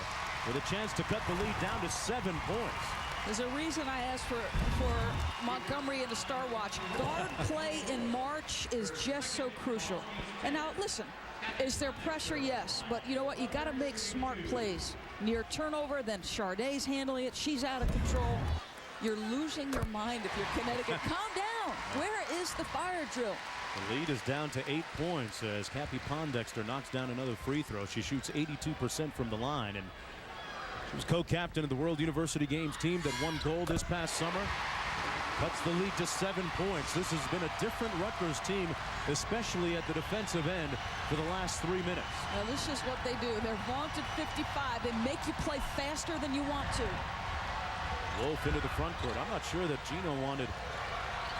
with a chance to cut the lead down to 7 points. There's a reason I asked for Montgomery in the Star Watch. Guard play in March is just so crucial. And now, listen, Is there pressure? Yes. But you know what? You got to make smart plays. Near turnover, then Charday's handling it. She's out of control. You're losing your mind if you're Connecticut. Calm down. Where is the fire drill? The lead is down to 8 points as Cappy Pondexter knocks down another free throw. She shoots 82% from the line, and she was co-captain of the World University Games team that won gold this past summer. Cuts the lead to 7 points. This has been a different Rutgers team, especially at the defensive end for the last 3 minutes. Now this is what they do. They're vaunted 55. They make you play faster than you want to. Wolf into the front court. I'm not sure that Gino wanted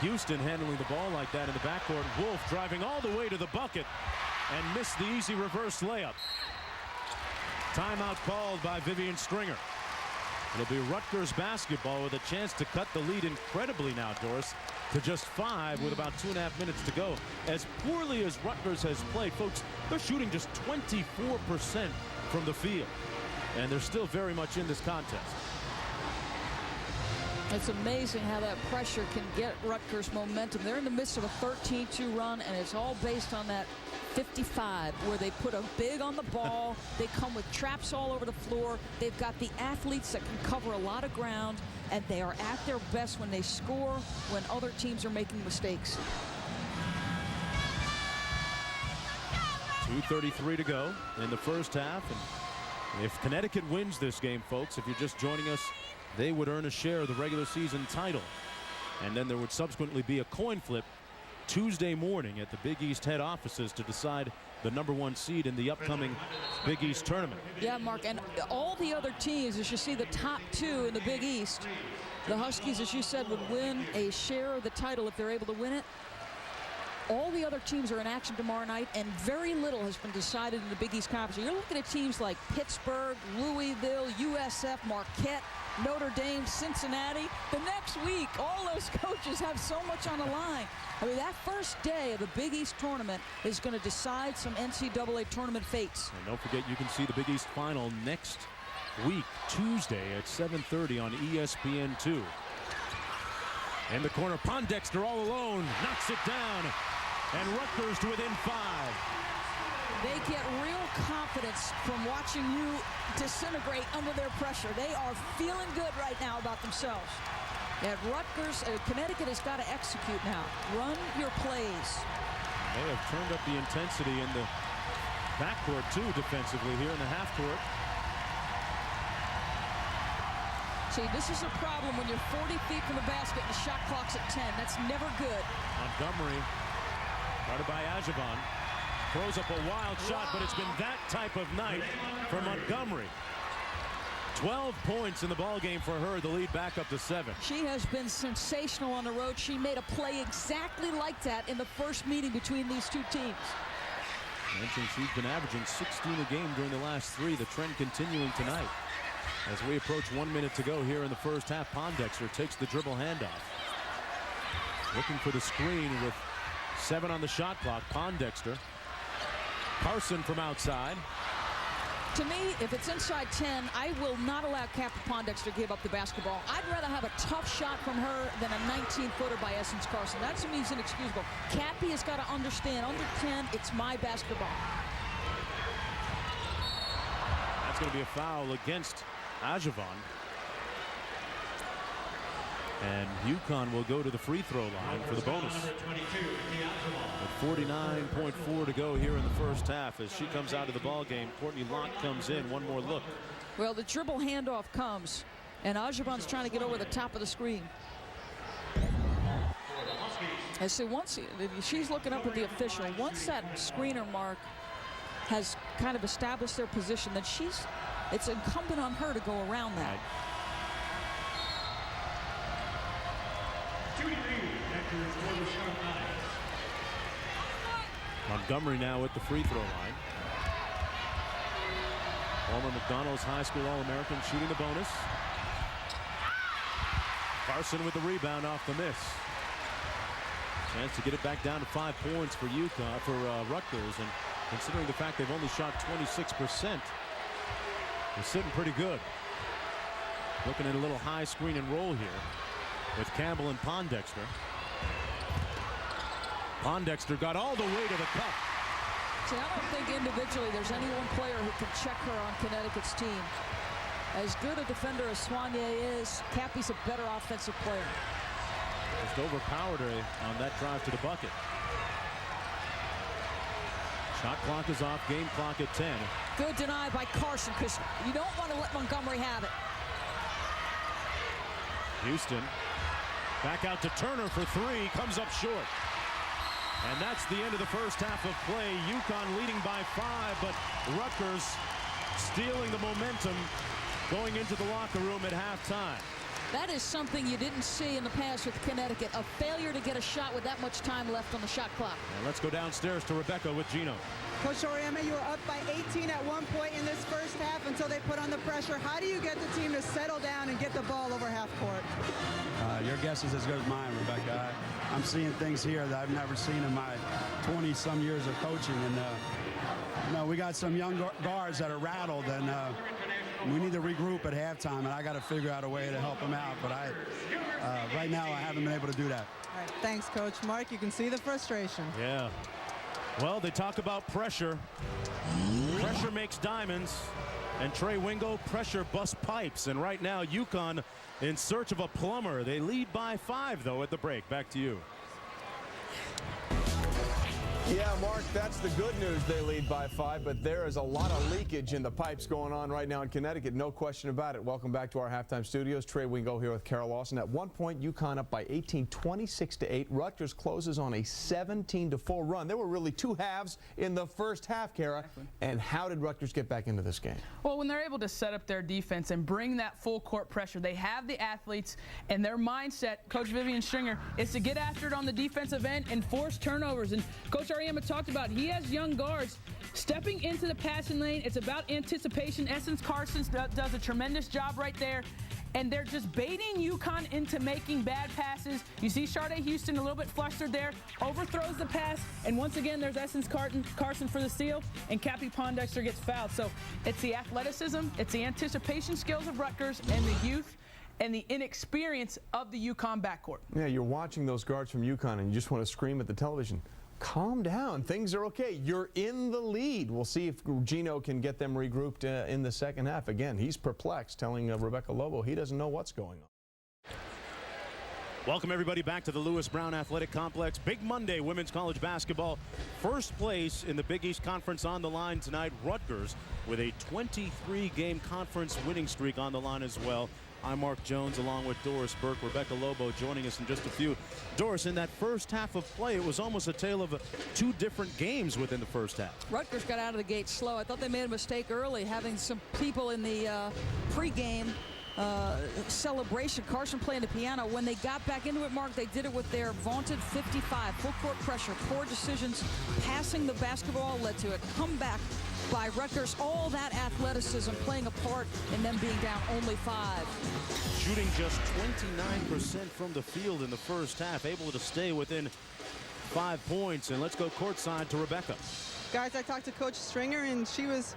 Houston handling the ball like that in the backcourt. Wolf driving all the way to the bucket and missed the easy reverse layup. Timeout called by Vivian Stringer. It'll be Rutgers basketball with a chance to cut the lead incredibly now, Doris, to just 5 with about 2.5 minutes to go. As poorly as Rutgers has played, folks, they're shooting just 24% from the field, and they're still very much in this contest. It's amazing how that pressure can get Rutgers momentum. They're in the midst of a 13-2 run, and it's all based on that 55, where they put a big on the ball. They come with traps all over the floor. They've got the athletes that can cover a lot of ground, and they are at their best when they score, when other teams are making mistakes. 2:33 to go in the first half, and if Connecticut wins this game, folks, if you're just joining us, they would earn a share of the regular season title, and then there would subsequently be a coin flip Tuesday morning at the Big East head offices to decide the #1 seed in the upcoming Big East tournament. Yeah, Mark, and all the other teams, as you see, the top 2 in the Big East, the Huskies, as you said, would win a share of the title if they're able to win it. All the other teams are in action tomorrow night, and very little has been decided in the Big East Conference. You're looking at teams like Pittsburgh, Louisville, USF, Marquette, Notre Dame, Cincinnati. The next week, all those coaches have so much on the line. I mean, that first day of the Big East tournament is going to decide some NCAA tournament fates. And don't forget, you can see the Big East final next week, Tuesday at 7:30 on ESPN2. In the corner, Pondexter all alone, knocks it down, and Rutgers to within 5. They get real confidence from watching you disintegrate under their pressure. They are feeling good right now about themselves. At Rutgers, Connecticut has got to execute now. Run your plays. They have turned up the intensity in the backcourt, too, defensively here in the half court. See, this is a problem when you're 40 feet from the basket and the shot clock's at 10. That's never good. Montgomery, guarded by Ajavon, throws up a wild shot, but it's been that type of night for Montgomery. 12 points in the ballgame for her, the lead back up to 7. She has been sensational on the road. She made a play exactly like that in the first meeting between these two teams. Mentioned she's been averaging 16 a game during the last 3, the trend continuing tonight. As we approach 1 minute to go here in the first half, Pondexter takes the dribble handoff. Looking for the screen with 7 on the shot clock. Pondexter. Carson from outside. To me, if it's inside 10, I will not allow Cappy Pondexter to give up the basketball. I'd rather have a tough shot from her than a 19-footer by Essence Carson. That to me is inexcusable. Cappy has got to understand, under 10, it's my basketball. That's going to be a foul against Ajavon. And UConn will go to the free throw line for the bonus. With 49.4 to go here in the first half as she comes out of the ball game. Courtney Locke comes in. One more look. Well, the dribble handoff comes, and Ajavon's trying to get over the top of the screen. I see once she's looking up at the official. Once that screener mark has kind of established their position, then it's incumbent on her to go around that. Montgomery now at the free throw line. Former McDonald's High School All-American shooting the bonus. Carson with the rebound off the miss. Chance to get it back down to 5 points for UConn, for Rutgers, and considering the fact they've only shot 26%, they're sitting pretty good. Looking at a little high screen and roll here with Campbell and Pondexter. Pondexter got all the way to the cup. See, I don't think individually there's any one player who can check her on Connecticut's team. As good a defender as Soignier is, Cappy's a better offensive player. Just overpowered her on that drive to the bucket. Shot clock is off, game clock at 10. Good deny by Carson, because you don't want to let Montgomery have it. Houston back out to Turner for three, comes up short. And that's the end of the first half of play. UConn leading by 5, but Rutgers stealing the momentum going into the locker room at halftime. That is something you didn't see in the past with Connecticut. A failure to get a shot with that much time left on the shot clock. And let's go downstairs to Rebecca with Gino. Coach Auriemma, you were up by 18 at one point in this first half until they put on the pressure. How do you get the team to settle down and get the ball over half court? Your guess is as good as mine, Rebecca. I'm seeing things here that I've never seen in my 20-some years of coaching. And, we got some young guards that are rattled, and we need to regroup at halftime, and I got to figure out a way to help them out. But right now, I haven't been able to do that. All right, thanks, Coach. Mark, you can see the frustration. Yeah. Well, they talk about pressure. Pressure makes diamonds. And Trey Wingo, pressure busts pipes. And right now, UConn in search of a plumber. They lead by 5, though, at the break. Back to you. Yeah, Mark, that's the good news. They lead by 5, but there is a lot of leakage in the pipes going on right now in Connecticut. No question about it. Welcome back to our halftime studios. Trey Wingo here with Carol Lawson. At one point, UConn up by 18, 26-8. Rutgers closes on a 17-4 run. There were really 2 halves in the first half, Kara. And how did Rutgers get back into this game? Well, when they're able to set up their defense and bring that full court pressure, they have the athletes, and their mindset, Coach Vivian Stringer, is to get after it on the defensive end and force turnovers. And Coach Auriemma talked about he has young guards stepping into the passing lane. It's about anticipation. Essence Carson does a tremendous job right there. And they're just baiting UConn into making bad passes. You see Sharday Houston a little bit flustered there, overthrows the pass, and once again there's Essence Carson for the steal, and Cappy Pondexter gets fouled. So it's the athleticism, it's the anticipation skills of Rutgers, and the youth and the inexperience of the UConn backcourt. Yeah, you're watching those guards from UConn, and you just want to scream at the television. Calm down. Things are okay. You're in the lead. We'll see if Gino can get them regrouped in the second half. Again, he's perplexed, telling Rebecca Lobo he doesn't know what's going on. Welcome, everybody, back to the Lewis Brown Athletic Complex. Big Monday, women's college basketball. First place in the Big East Conference on the line tonight. Rutgers with a 23-game conference winning streak on the line as well. I'm Mark Jones along with Doris Burke. Rebecca Lobo joining us in just a few. Doris, in that first half of play, it was almost a tale of 2 different games within the first half. Rutgers got out of the gate slow. I thought they made a mistake early, having some people in the pregame celebration. Carson playing the piano. When they got back into it, Mark, they did it with their vaunted 55. Full court pressure, poor decisions, passing the basketball led to a comeback by Rutgers. All that athleticism playing a part in them being down only 5. Shooting just 29% from the field in the first half, able to stay within 5 points. And let's go courtside to Rebecca. Guys, I talked to Coach Stringer, and she was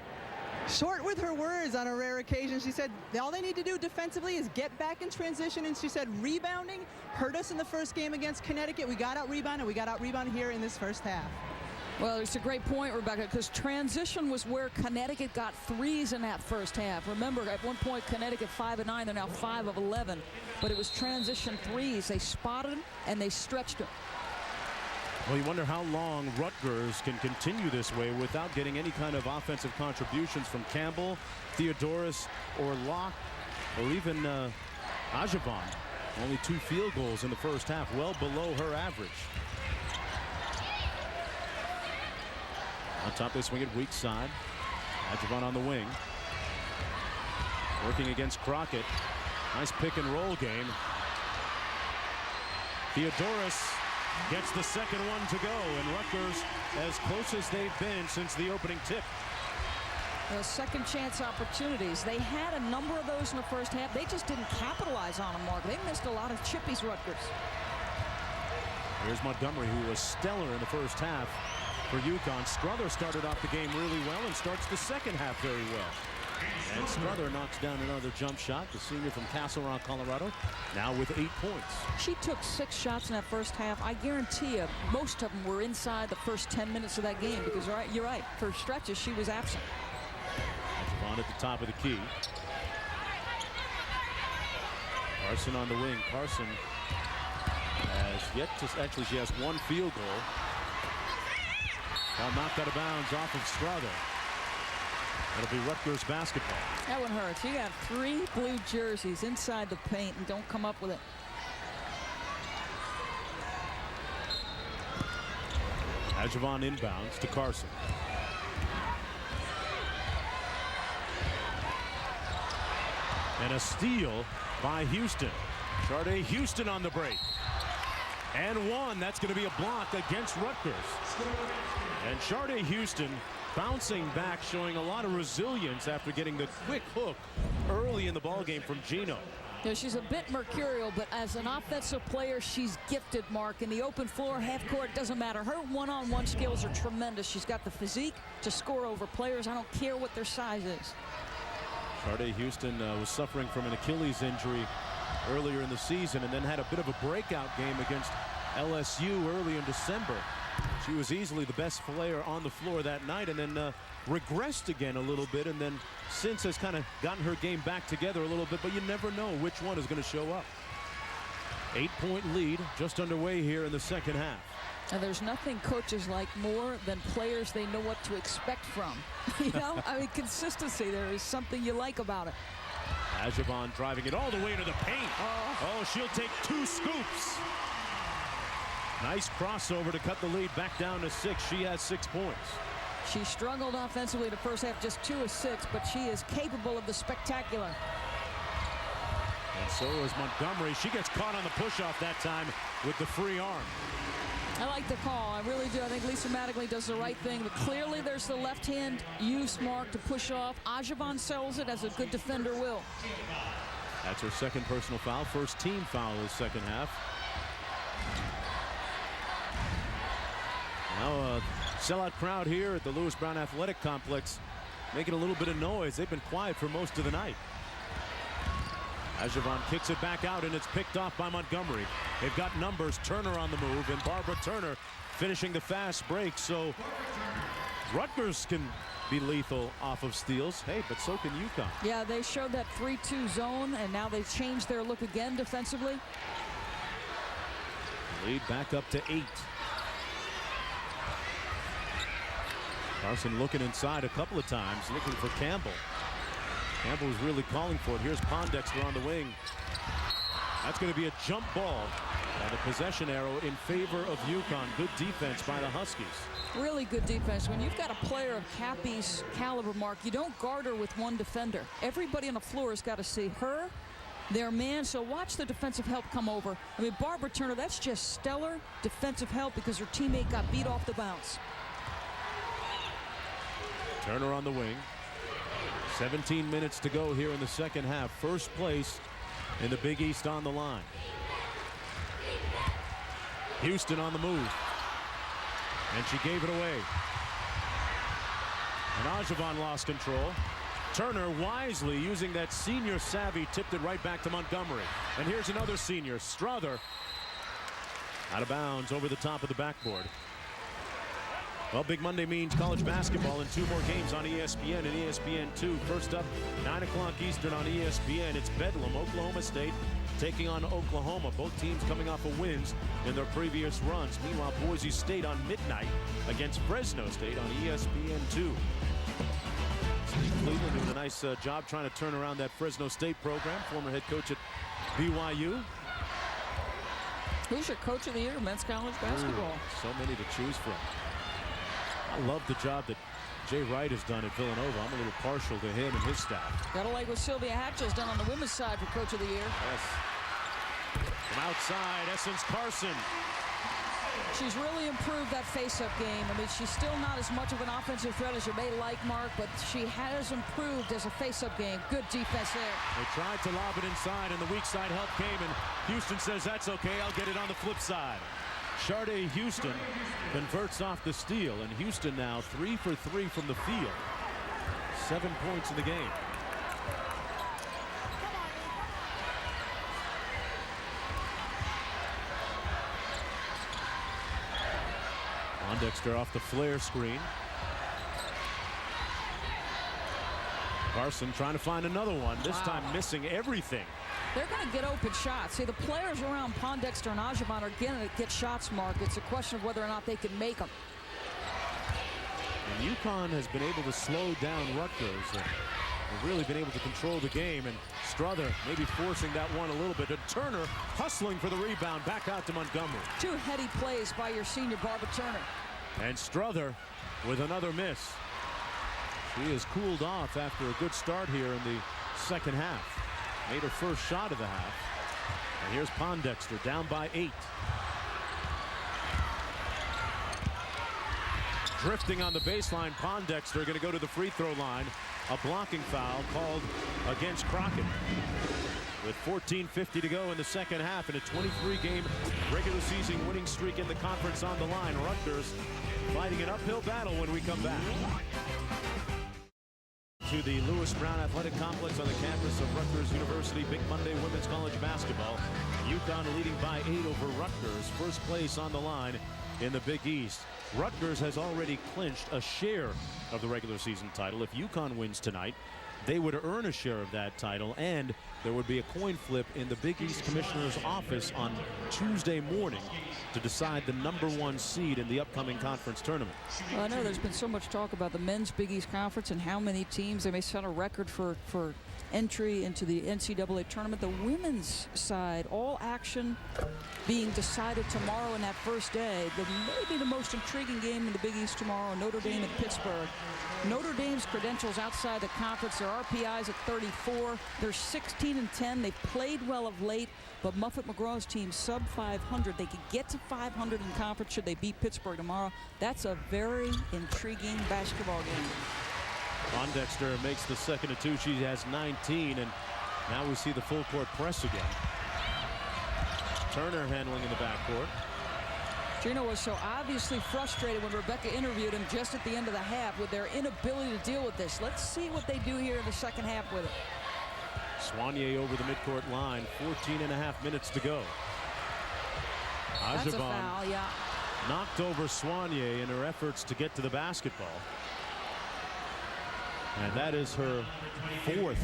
short with her words on a rare occasion. She said all they need to do defensively is get back in transition, and she said rebounding hurt us in the first game against Connecticut. We got out-rebounded. We got out-rebounded here in this first half. Well, it's a great point, Rebecca, because transition was where Connecticut got 3s in that first half. Remember, at one point, Connecticut 5 of 9, they're now 5 of 11. But it was transition 3s. They spotted them, and they stretched them. Well, you wonder how long Rutgers can continue this way without getting any kind of offensive contributions from Campbell, Theodoris, or Locke, or even Ajavon. Only 2 field goals in the first half, well below her average. On top, they swing it weak side. Ajavon on the wing. Working against Crockett. Nice pick and roll game. Theodoris gets the second one to go, and Rutgers as close as they've been since the opening tip. Second chance opportunities. They had a number of those in the first half. They just didn't capitalize on them, Mark. They missed a lot of chippies, Rutgers. Here's Montgomery, who was stellar in the first half for UConn. Strother started off the game really well and starts the second half very well. And Strother knocks down another jump shot. The senior from Castle Rock, Colorado, now with 8 points. She took 6 shots in that first half. I guarantee you most of them were inside the first 10 minutes of that game because you're right. For stretches, she was absent. Javon at the top of the key. Carson on the wing. Carson has yet to, actually she has 1 field goal. Ball knocked out of bounds off of Strother. It'll be Rutgers basketball. That one hurts. You got 3 blue jerseys inside the paint and don't come up with it. Javon inbounds to Carson. And a steal by Houston. Sharday Houston on the break. And 1. That's going to be a block against Rutgers. And Sharday Houston bouncing back, showing a lot of resilience after getting the quick hook early in the ballgame from Gino. Yeah, she's a bit mercurial, but as an offensive player, she's gifted, Mark. In the open floor, half court, doesn't matter. Her one-on-one skills are tremendous. She's got the physique to score over players. I don't care what their size is. Sharday Houston was suffering from an Achilles injury earlier in the season and then had a bit of a breakout game against LSU early in December. She was easily the best player on the floor that night and then regressed again a little bit, and then since has kind of gotten her game back together a little bit, but you never know which one is going to show up. 8-point lead just underway here in the second half. And there's nothing coaches like more than players they know what to expect from. You know, I mean, consistency, there is something you like about it. Javon driving it all the way to the paint. Oh, she'll take 2 scoops. Nice crossover to cut the lead back down to 6. She has 6 points. She struggled offensively the first half, just 2 of 6, but she is capable of the spectacular. And so is Montgomery. She gets caught on the push-off that time with the free arm. I like the call. I really do. I think Lisa Mattingly does the right thing. But clearly there's the left-hand use, Mark, to push off. Javon sells it as a good defender will. That's her second personal foul. First team foul of the second half. Now a sellout crowd here at the Lewis Brown Athletic Complex making a little bit of noise. They've been quiet for most of the night. Javon kicks it back out, and it's picked off by Montgomery. They've got numbers. Turner on the move, and Barbara Turner finishing the fast break. So Rutgers can be lethal off of steals. Hey, but so can UConn. Yeah, they showed that 3-2 zone, and now they've changed their look again defensively. Lead back up to 8. Carson looking inside a couple of times, looking for Campbell. Campbell was really calling for it. Here's Pondexter on the wing. That's going to be a jump ball. And a possession arrow in favor of UConn. Good defense by the Huskies. Really good defense. When you've got a player of Cappy's caliber, Mark, you don't guard her with one defender. Everybody on the floor has got to see her, their man. So watch the defensive help come over. I mean, Barbara Turner, that's just stellar defensive help because her teammate got beat off the bounce. Turner on the wing. 17 minutes to go here in the second half. First place in the Big East on the line. Houston on the move. And she gave it away. And Javon lost control. Turner wisely using that senior savvy tipped it right back to Montgomery. And here's another senior, Strother. Out of bounds over the top of the backboard. Well, Big Monday means college basketball and 2 more games on ESPN and ESPN2. First up, 9 o'clock Eastern on ESPN. It's Bedlam, Oklahoma State taking on Oklahoma. Both teams coming off of wins in their previous runs. Meanwhile, Boise State on midnight against Fresno State on ESPN2. Steve Cleveland doing a nice job trying to turn around that Fresno State program. Former head coach at BYU. Who's your coach of the year, men's college basketball? So many to choose from. I love the job that Jay Wright has done at Villanova. I'm a little partial to him and his staff. Gotta like what Sylvia Hatchell's done on the women's side for coach of the year. Yes. From outside, Essence Carson. She's really improved that face-up game. I mean, she's still not as much of an offensive threat as you may like, Mark, but she has improved as a face-up game. Good defense there. They tried to lob it inside, and the weak side help came, and Houston says, that's okay, I'll get it on the flip side. Sharday Houston converts off the steal, and Houston now 3 for 3 from the field. 7 points in the game. Pondexter off the flare screen. Carson trying to find another one, this time missing everything. They're going to get open shots. See, the players around Pondexter and Ajavan are going to get shots, Mark. It's a question of whether or not they can make them. And UConn has been able to slow down Rutgers. They've really been able to control the game, and Strother maybe forcing that one a little bit. And Turner hustling for the rebound, back out to Montgomery. Two heady plays by your senior Barbara Turner. And Strother with another miss. She has cooled off after a good start here in the second half. Made her first shot of the half. And here's Pondexter down by 8. Drifting on the baseline, Pondexter going to go to the free throw line. A blocking foul called against Crockett. With 14:50 to go in the second half and a 23-game regular season winning streak in the conference on the line. Rutgers fighting an uphill battle when we come back. To the Lewis Brown Athletic Complex on the campus of Rutgers University. Big Monday women's college basketball. UConn leading by 8 over Rutgers. First place on the line in the Big East. Rutgers has already clinched a share of the regular season title. If UConn wins tonight, they would earn a share of that title, and there would be a coin flip in the Big East Commissioner's office on Tuesday morning to decide the #1 seed in the upcoming conference tournament. Well, I know there's been so much talk about the men's Big East Conference and how many teams they may set a record for entry into the NCAA tournament. The women's side, all action being decided tomorrow in that first day. Maybe the most intriguing game in the Big East tomorrow, Notre Dame and Pittsburgh. Notre Dame's credentials outside the conference, their RPIs at 34. They're 16-10. They've played well of late, but Muffet McGraw's team sub 500. They could get to 500 in conference should they beat Pittsburgh tomorrow. That's a very intriguing basketball game. Pondexter makes the second of 2. She has 19, and now we see the full court press again. Turner handling in the backcourt. Gino was so obviously frustrated when Rebecca interviewed him just at the end of the half with their inability to deal with this. Let's see what they do here in the second half with it. Soignier over the midcourt line. 14.5 minutes to go. That's a Ajavan foul, yeah. knocked over Soignier in her efforts to get to the basketball. And that is her 4th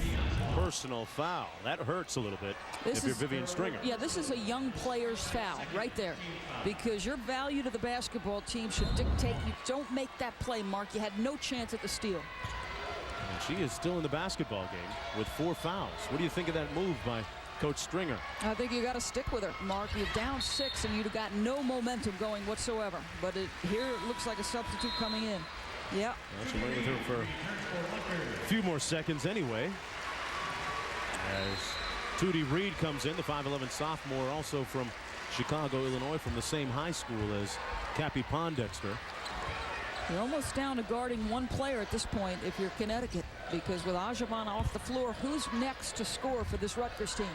personal foul. That hurts a little bit if you're Vivian Stringer. Yeah, this is a young player's foul right there, because your value to the basketball team should dictate you don't make that play, Mark. You had no chance at the steal. And she is still in the basketball game with 4 fouls. What do you think of that move by Coach Stringer? I think you got to stick with her, Mark. You're down 6 and you've got no momentum going whatsoever. But here it looks like a substitute coming in. Yeah. Well, she went with her for a few more seconds anyway. As Tootie Reed comes in, the 5'11 sophomore, also from Chicago, Illinois, from the same high school as Cappy Pondexter. You're almost down to guarding one player at this point if you're Connecticut, because with Ajavan off the floor, who's next to score for this Rutgers team?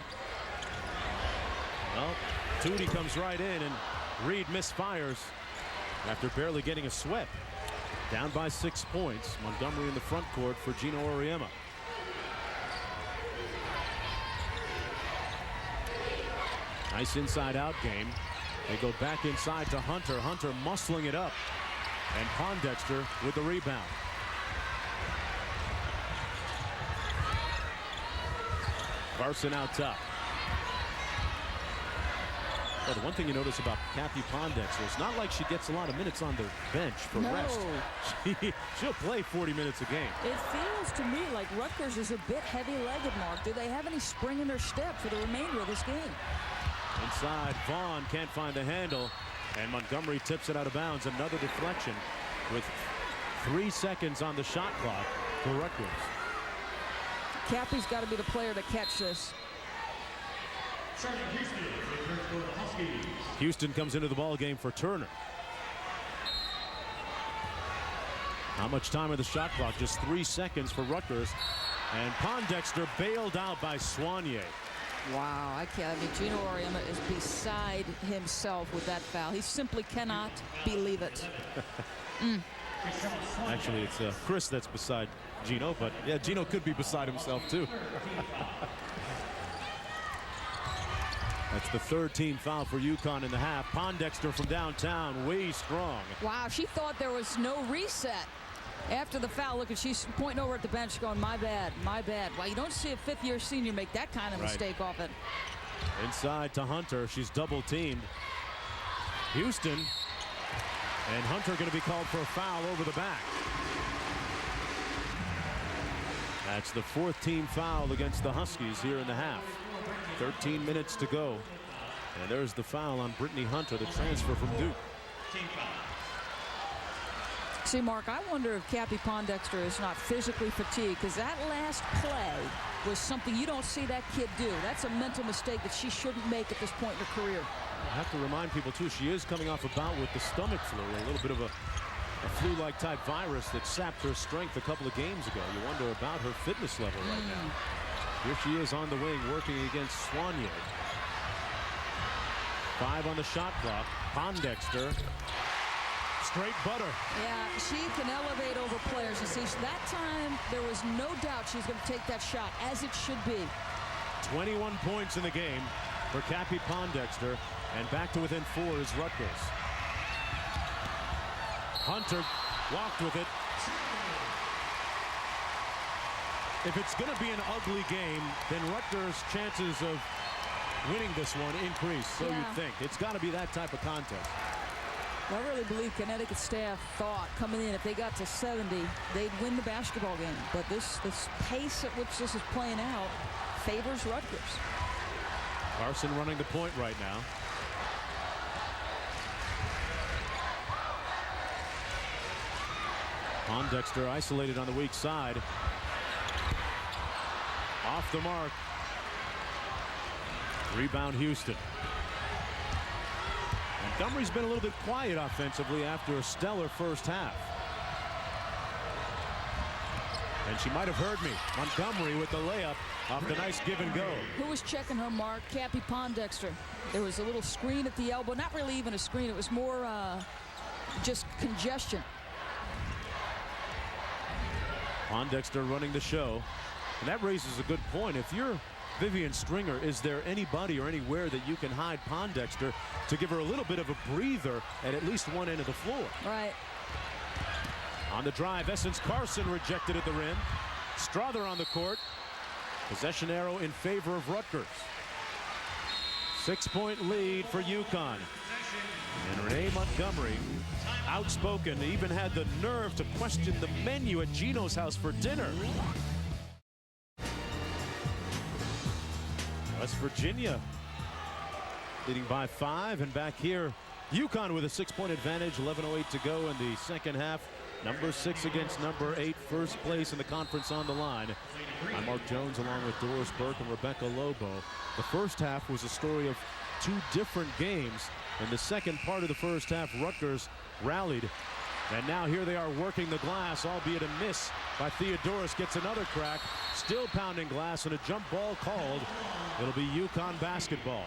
Well, Tootie comes right in, and Reed misfires after barely getting a sweat. Down by 6 points. Montgomery in the front court for Gino Auriemma. Nice inside-out game. They go back inside to Hunter. Hunter muscling it up. And Pondexter with the rebound. Carson out top. Well, the one thing you notice about Cappy Pondexter, it's not like she gets a lot of minutes on the bench for rest. She'll play 40 minutes a game. It feels to me like Rutgers is a bit heavy-legged, Mark. Do they have any spring in their step for the remainder of this game? Inside, Vaughn can't find the handle, and Montgomery tips it out of bounds. Another deflection with 3 seconds on the shot clock for Rutgers. Cappy's got to be the player to catch this. Houston comes into the ball game for Turner. Not much time on the shot clock, just 3 seconds for Rutgers. And Pondexter bailed out by Soignier. Wow, I can't. I mean, Gino Auriemma is beside himself with that foul. He simply cannot believe it. Actually, it's Chris that's beside Gino, but yeah, Gino could be beside himself too. That's the third team foul for UConn in the half. Pondexter from downtown, way strong. Wow, she thought there was no reset after the foul. Look, she's pointing over at the bench going, my bad, my bad. Well, you don't see a fifth-year senior make that kind of mistake often. Inside to Hunter. She's double teamed. Houston and Hunter going to be called for a foul over the back. That's the fourth team foul against the Huskies here in the half. 13 minutes to go. And there's the foul on Brittany Hunter, the transfer from Duke. See, Mark, I wonder if Cappy Pondexter is not physically fatigued, because that last play was something you don't see that kid do. That's a mental mistake that she shouldn't make at this point in her career. I have to remind people, too, she is coming off a bout with the stomach flu, a little bit of a flu-like type virus that sapped her strength a couple of games ago. You wonder about her fitness level right now. Here she is on the wing working against Soignier. 5 on the shot clock. Pondexter. Straight butter. Yeah, she can elevate over players. You see, that time there was no doubt she's going to take that shot, as it should be. 21 points in the game for Cappy Pondexter, and back to within 4 is Rutgers. Hunter walked with it. If it's going to be an ugly game, then Rutgers' chances of winning this one increase, so you'd think. It's got to be that type of contest. I really believe Connecticut staff thought coming in, if they got to 70, they'd win the basketball game. But this pace at which this is playing out favors Rutgers. Carson running the point right now. Pondexter isolated on the weak side. Off the mark. Rebound Houston. Montgomery's been a little bit quiet offensively after a stellar first half. And she might have heard me. Montgomery with the layup off the nice give and go. Who was checking her mark? Cappy Pondexter. There was a little screen at the elbow. Not really even a screen. It was more just congestion. Pondexter running the show. And that raises a good point. If you're Vivian Stringer, is there anybody or anywhere that you can hide Pondexter to give her a little bit of a breather at least one end of the floor? Right. On the drive, Essence Carson rejected at the rim. Strother on the court. Possession arrow in favor of Rutgers. 6-point lead for UConn. And Renee Montgomery, outspoken, even had the nerve to question the menu at Gino's house for dinner. West Virginia leading by 5, and back here UConn with a 6-point advantage. 11:08 to go in the second half. Number 6 against number 8, first place in the conference on the line. I'm Mark Jones along with Doris Burke and Rebecca Lobo. The first half was a story of 2 different games. In the second part of the first half, Rutgers rallied. And now here they are working the glass, albeit a miss by Theodoris. Gets another crack, still pounding glass, and a jump ball called. It'll be UConn basketball.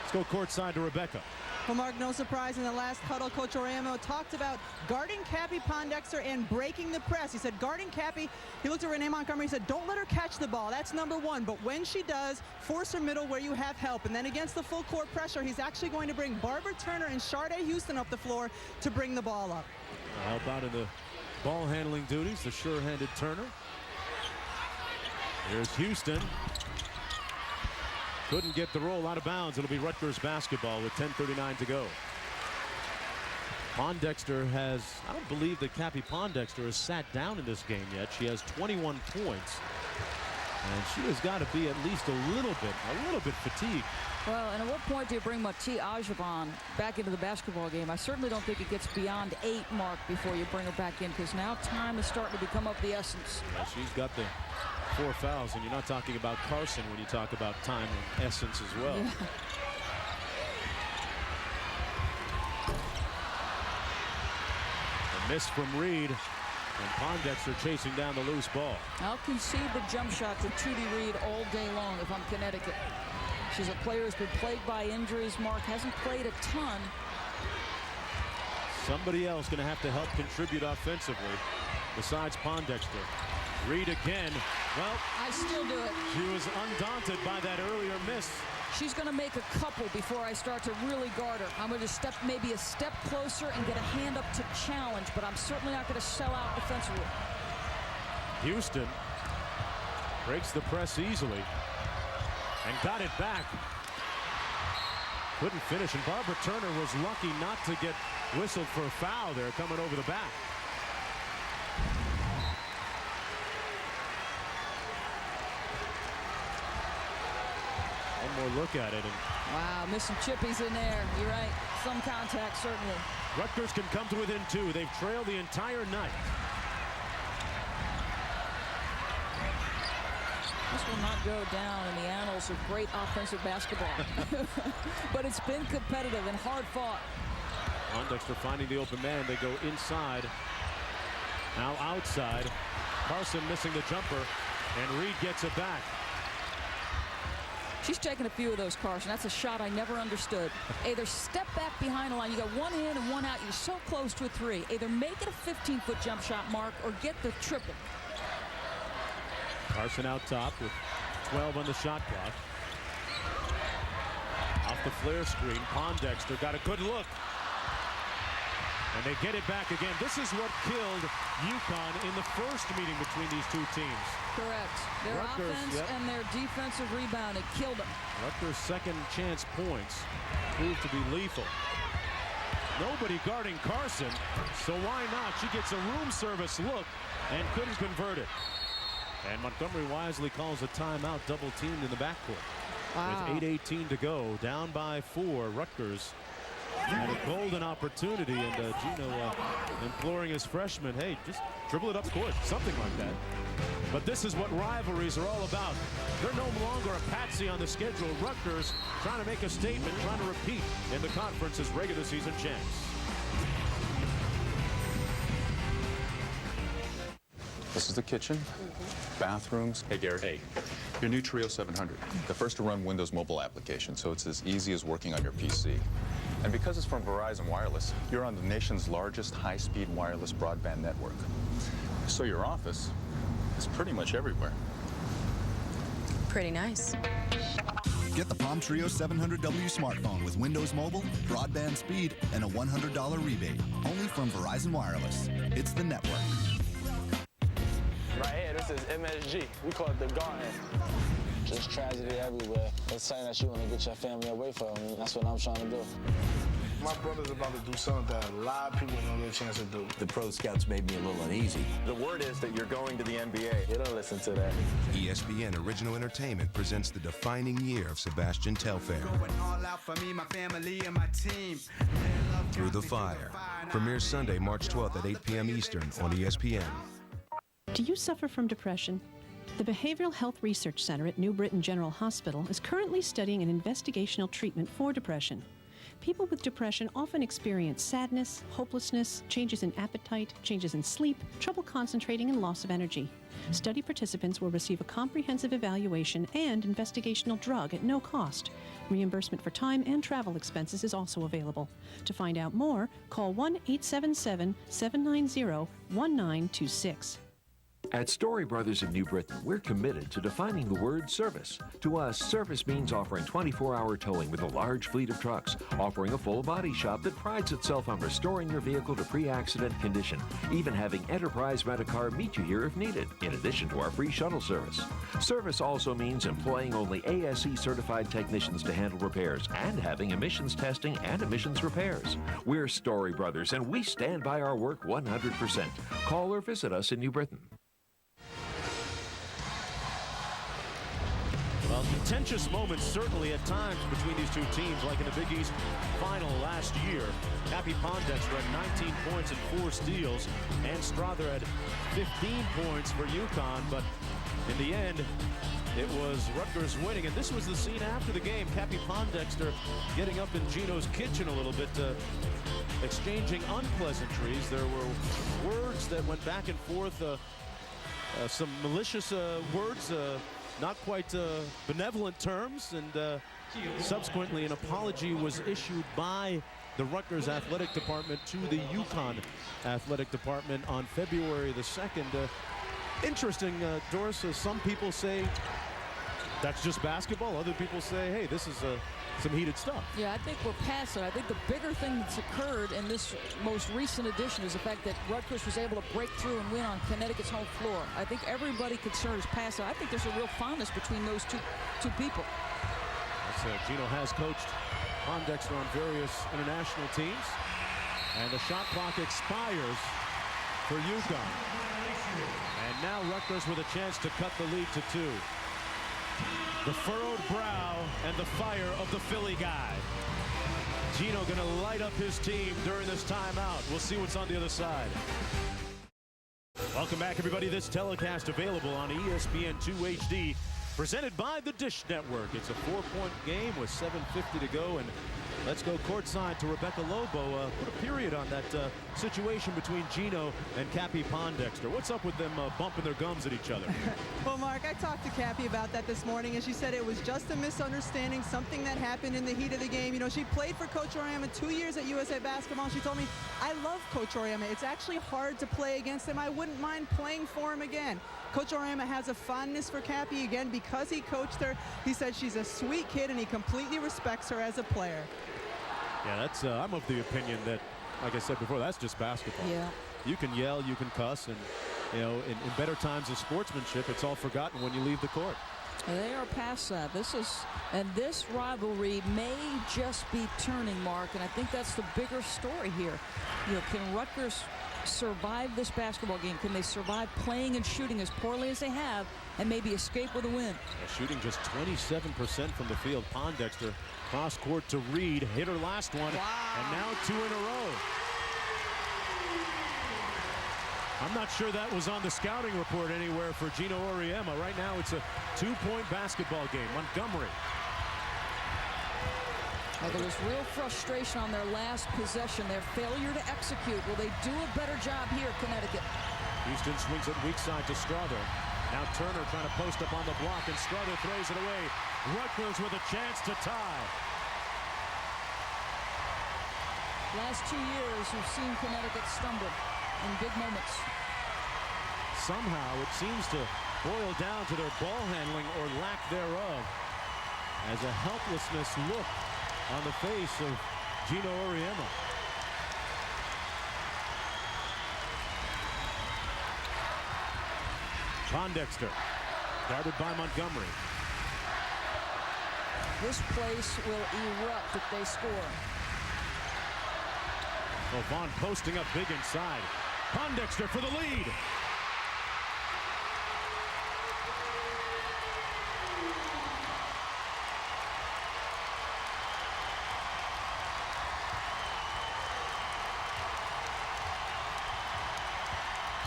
Let's go courtside to Rebecca. Well, Mark, no surprise in the last huddle, Coach Oriamo talked about guarding Cappy Pondexter and breaking the press. He said guarding Cappy, he looked at Renee Montgomery, he said don't let her catch the ball. That's number 1. But when she does, force her middle where you have help. And then against the full court pressure, he's actually going to bring Barbara Turner and Sharday Houston up the floor to bring the ball up. Help out in the ball handling duties, the sure-handed Turner. Here's Houston. Couldn't get the roll out of bounds. It'll be Rutgers basketball with 10:39 to go. Pondexter has, I don't believe that Cappy Pondexter has sat down in this game yet. She has 21 points. And she has got to be at least a little bit fatigued. Well, and at what point do you bring Mati Ajaban back into the basketball game? I certainly don't think it gets beyond 8, Mark, before you bring her back in, because now time is starting to become of the essence. Yeah, she's got the 4 fouls, and you're not talking about Carson when you talk about time and essence as well. Yeah. A miss from Reed, and Pondexter chasing down the loose ball. I'll concede the jump shot to Trudy Reed all day long if I'm Connecticut. She's a player who's been plagued by injuries. Mark hasn't played a ton. Somebody else going to have to help contribute offensively besides Pondexter. Reed again. Well, I still do it. she was undaunted by that earlier miss. She's going to make a couple before I start to really guard her. I'm going to step maybe a step closer and get a hand up to challenge, but I'm certainly not going to sell out defensively. Houston breaks the press easily and got it back. Couldn't finish, and Barbara Turner was lucky not to get whistled for a foul there coming over the back. One more look at it. And wow, missing chippies in there. You're right. Some contact, certainly. Rutgers can come to within 2. They've trailed the entire night. This will not go down in the annals of great offensive basketball. But it's been competitive and hard fought. Pondexter finding the open man. They go inside. Now outside. Carson missing the jumper. And Reed gets it back. She's taking a few of those, Carson. That's a shot I never understood. Either step back behind the line. You got one in and one out. You're so close to a 3. Either make it a 15-foot jump shot mark or get the triple. Carson out top with 12 on the shot clock. Off the flare screen, Pondexter got a good look. And they get it back again. This is what killed UConn in the first meeting between these two teams. Correct. Their Rutgers, offense and their defensive rebound, it killed them. Rutgers' second chance points proved to be lethal. Nobody guarding Carson, so why not? She gets a room service look and couldn't convert it. And Montgomery wisely calls a timeout, double teamed in the backcourt. Wow. With 8:18 to go, down by 4. Rutgers had a golden opportunity, and Gino imploring his freshman, hey, just dribble it up court, something like that. But this is what rivalries are all about. They're no longer a patsy on the schedule. Rutgers trying to make a statement, trying to repeat in the conference's regular season champs. This is the kitchen, bathrooms. Hey, Garrett. Hey. Your new Trio 700, the first to run Windows mobile application, so it's as easy as working on your PC. And because it's from Verizon Wireless, you're on the nation's largest high-speed wireless broadband network. So your office is pretty much everywhere. Pretty nice. Get the Palm Trio 700W smartphone with Windows Mobile, broadband speed, and a $100 rebate. Only from Verizon Wireless. It's the network. Right here, this is MSG. We call it the Garden. Just tragedy everywhere. It's something that you want to get your family away from. That's what I'm trying to do. My brother's about to do something that a lot of people don't get a chance to do. The pro scouts made me a little uneasy. The word is that you're going to the NBA. You don't listen to that. ESPN Original Entertainment presents the defining year of Sebastian Telfair. Going all out for me, my family, and my team. Through the Fire. Premieres Sunday, March 12th at 8 p.m. Eastern on ESPN. Do you suffer from depression? The Behavioral Health Research Center at New Britain General Hospital is currently studying an investigational treatment for depression. People with depression often experience sadness, hopelessness, changes in appetite, changes in sleep, trouble concentrating, and loss of energy. Study participants will receive a comprehensive evaluation and investigational drug at no cost. Reimbursement for time and travel expenses is also available. To find out more, call 1-877-790-1926. At Story Brothers in New Britain, we're committed to defining the word service. To us, service means offering 24-hour towing with a large fleet of trucks, offering a full body shop that prides itself on restoring your vehicle to pre-accident condition, even having Enterprise Rent-A-Car meet you here if needed, in addition to our free shuttle service. Service also means employing only ASE-certified technicians to handle repairs and having emissions testing and emissions repairs. We're Story Brothers, and we stand by our work 100%. Call or visit us in New Britain. Well, contentious moments certainly at times between these two teams, like in the Big East final last year. Cappie Pondexter had 19 points and 4 steals, and Strother had 15 points for UConn, but in the end, it was Rutgers winning, and this was the scene after the game. Cappie Pondexter getting up in Gino's kitchen a little bit, exchanging unpleasantries. There were words that went back and forth, some malicious words, not quite benevolent terms, and subsequently an apology was issued by the Rutgers Athletic Department to the UConn Athletic Department on February the 2nd. Interesting, Doris. Some people say that's just basketball. Other people say, hey, this is some heated stuff. Yeah, I think we're past it. I think the bigger thing that's occurred in this most recent edition is the fact that Rutgers was able to break through and win on Connecticut's home floor. I think everybody concerned is past it. I think there's a real fondness between those two people. Gino has coached Pondexter on various international teams. And the shot clock expires for UConn. And now Rutgers with a chance to cut the lead to 2. The furrowed brow and the fire of the Philly guy. Gino going to light up his team during this timeout. We'll see what's on the other side. Welcome back, everybody. This telecast available on ESPN2 HD, presented by the Dish Network. It's a 4-point game with 7:50 to go, and let's go courtside to Rebecca Lobo. Put a period on that situation between Gino and Cappie Pondexter. What's up with them bumping their gums at each other? Well, Mark, I talked to Cappie about that this morning, and she said it was just a misunderstanding, something that happened in the heat of the game. You know, she played for Coach Auriemma 2 years at USA Basketball. She told me, I love Coach Auriemma. It's actually hard to play against him. I wouldn't mind playing for him again. Coach Auriemma has a fondness for Cappie, again, because he coached her. He said she's a sweet kid, and he completely respects her as a player. Yeah, that's I'm of the opinion that, like I said before, that's just basketball. Yeah. You can yell, you can cuss, and you know, in better times of sportsmanship, it's all forgotten when you leave the court. They are past that. This rivalry may just be turning, Mark, and I think that's the bigger story here. You know, can Rutgers survive this basketball game? Can they survive playing and shooting as poorly as they have and maybe escape with a win? Shooting just 27% from the field. Pondexter cross court to Reed, hit her last one, and now 2 in a row. I'm not sure that was on the scouting report anywhere for Gino Auriemma. Right now it's a 2-point basketball game. Montgomery. Well, there was real frustration on their last possession, their failure to execute. Will they do a better job here, Connecticut? Houston swings it weak side to Strother. Now Turner trying to post up on the block, and Strother throws it away. Rutgers with a chance to tie. Last 2 years, we've seen Connecticut stumble in big moments. Somehow it seems to boil down to their ball handling or lack thereof, as a helplessness look on the face of Gino Auriemma. Pondexter, guarded by Montgomery. This place will erupt if they score. Well, Vaughn posting up big inside. Pondexter for the lead.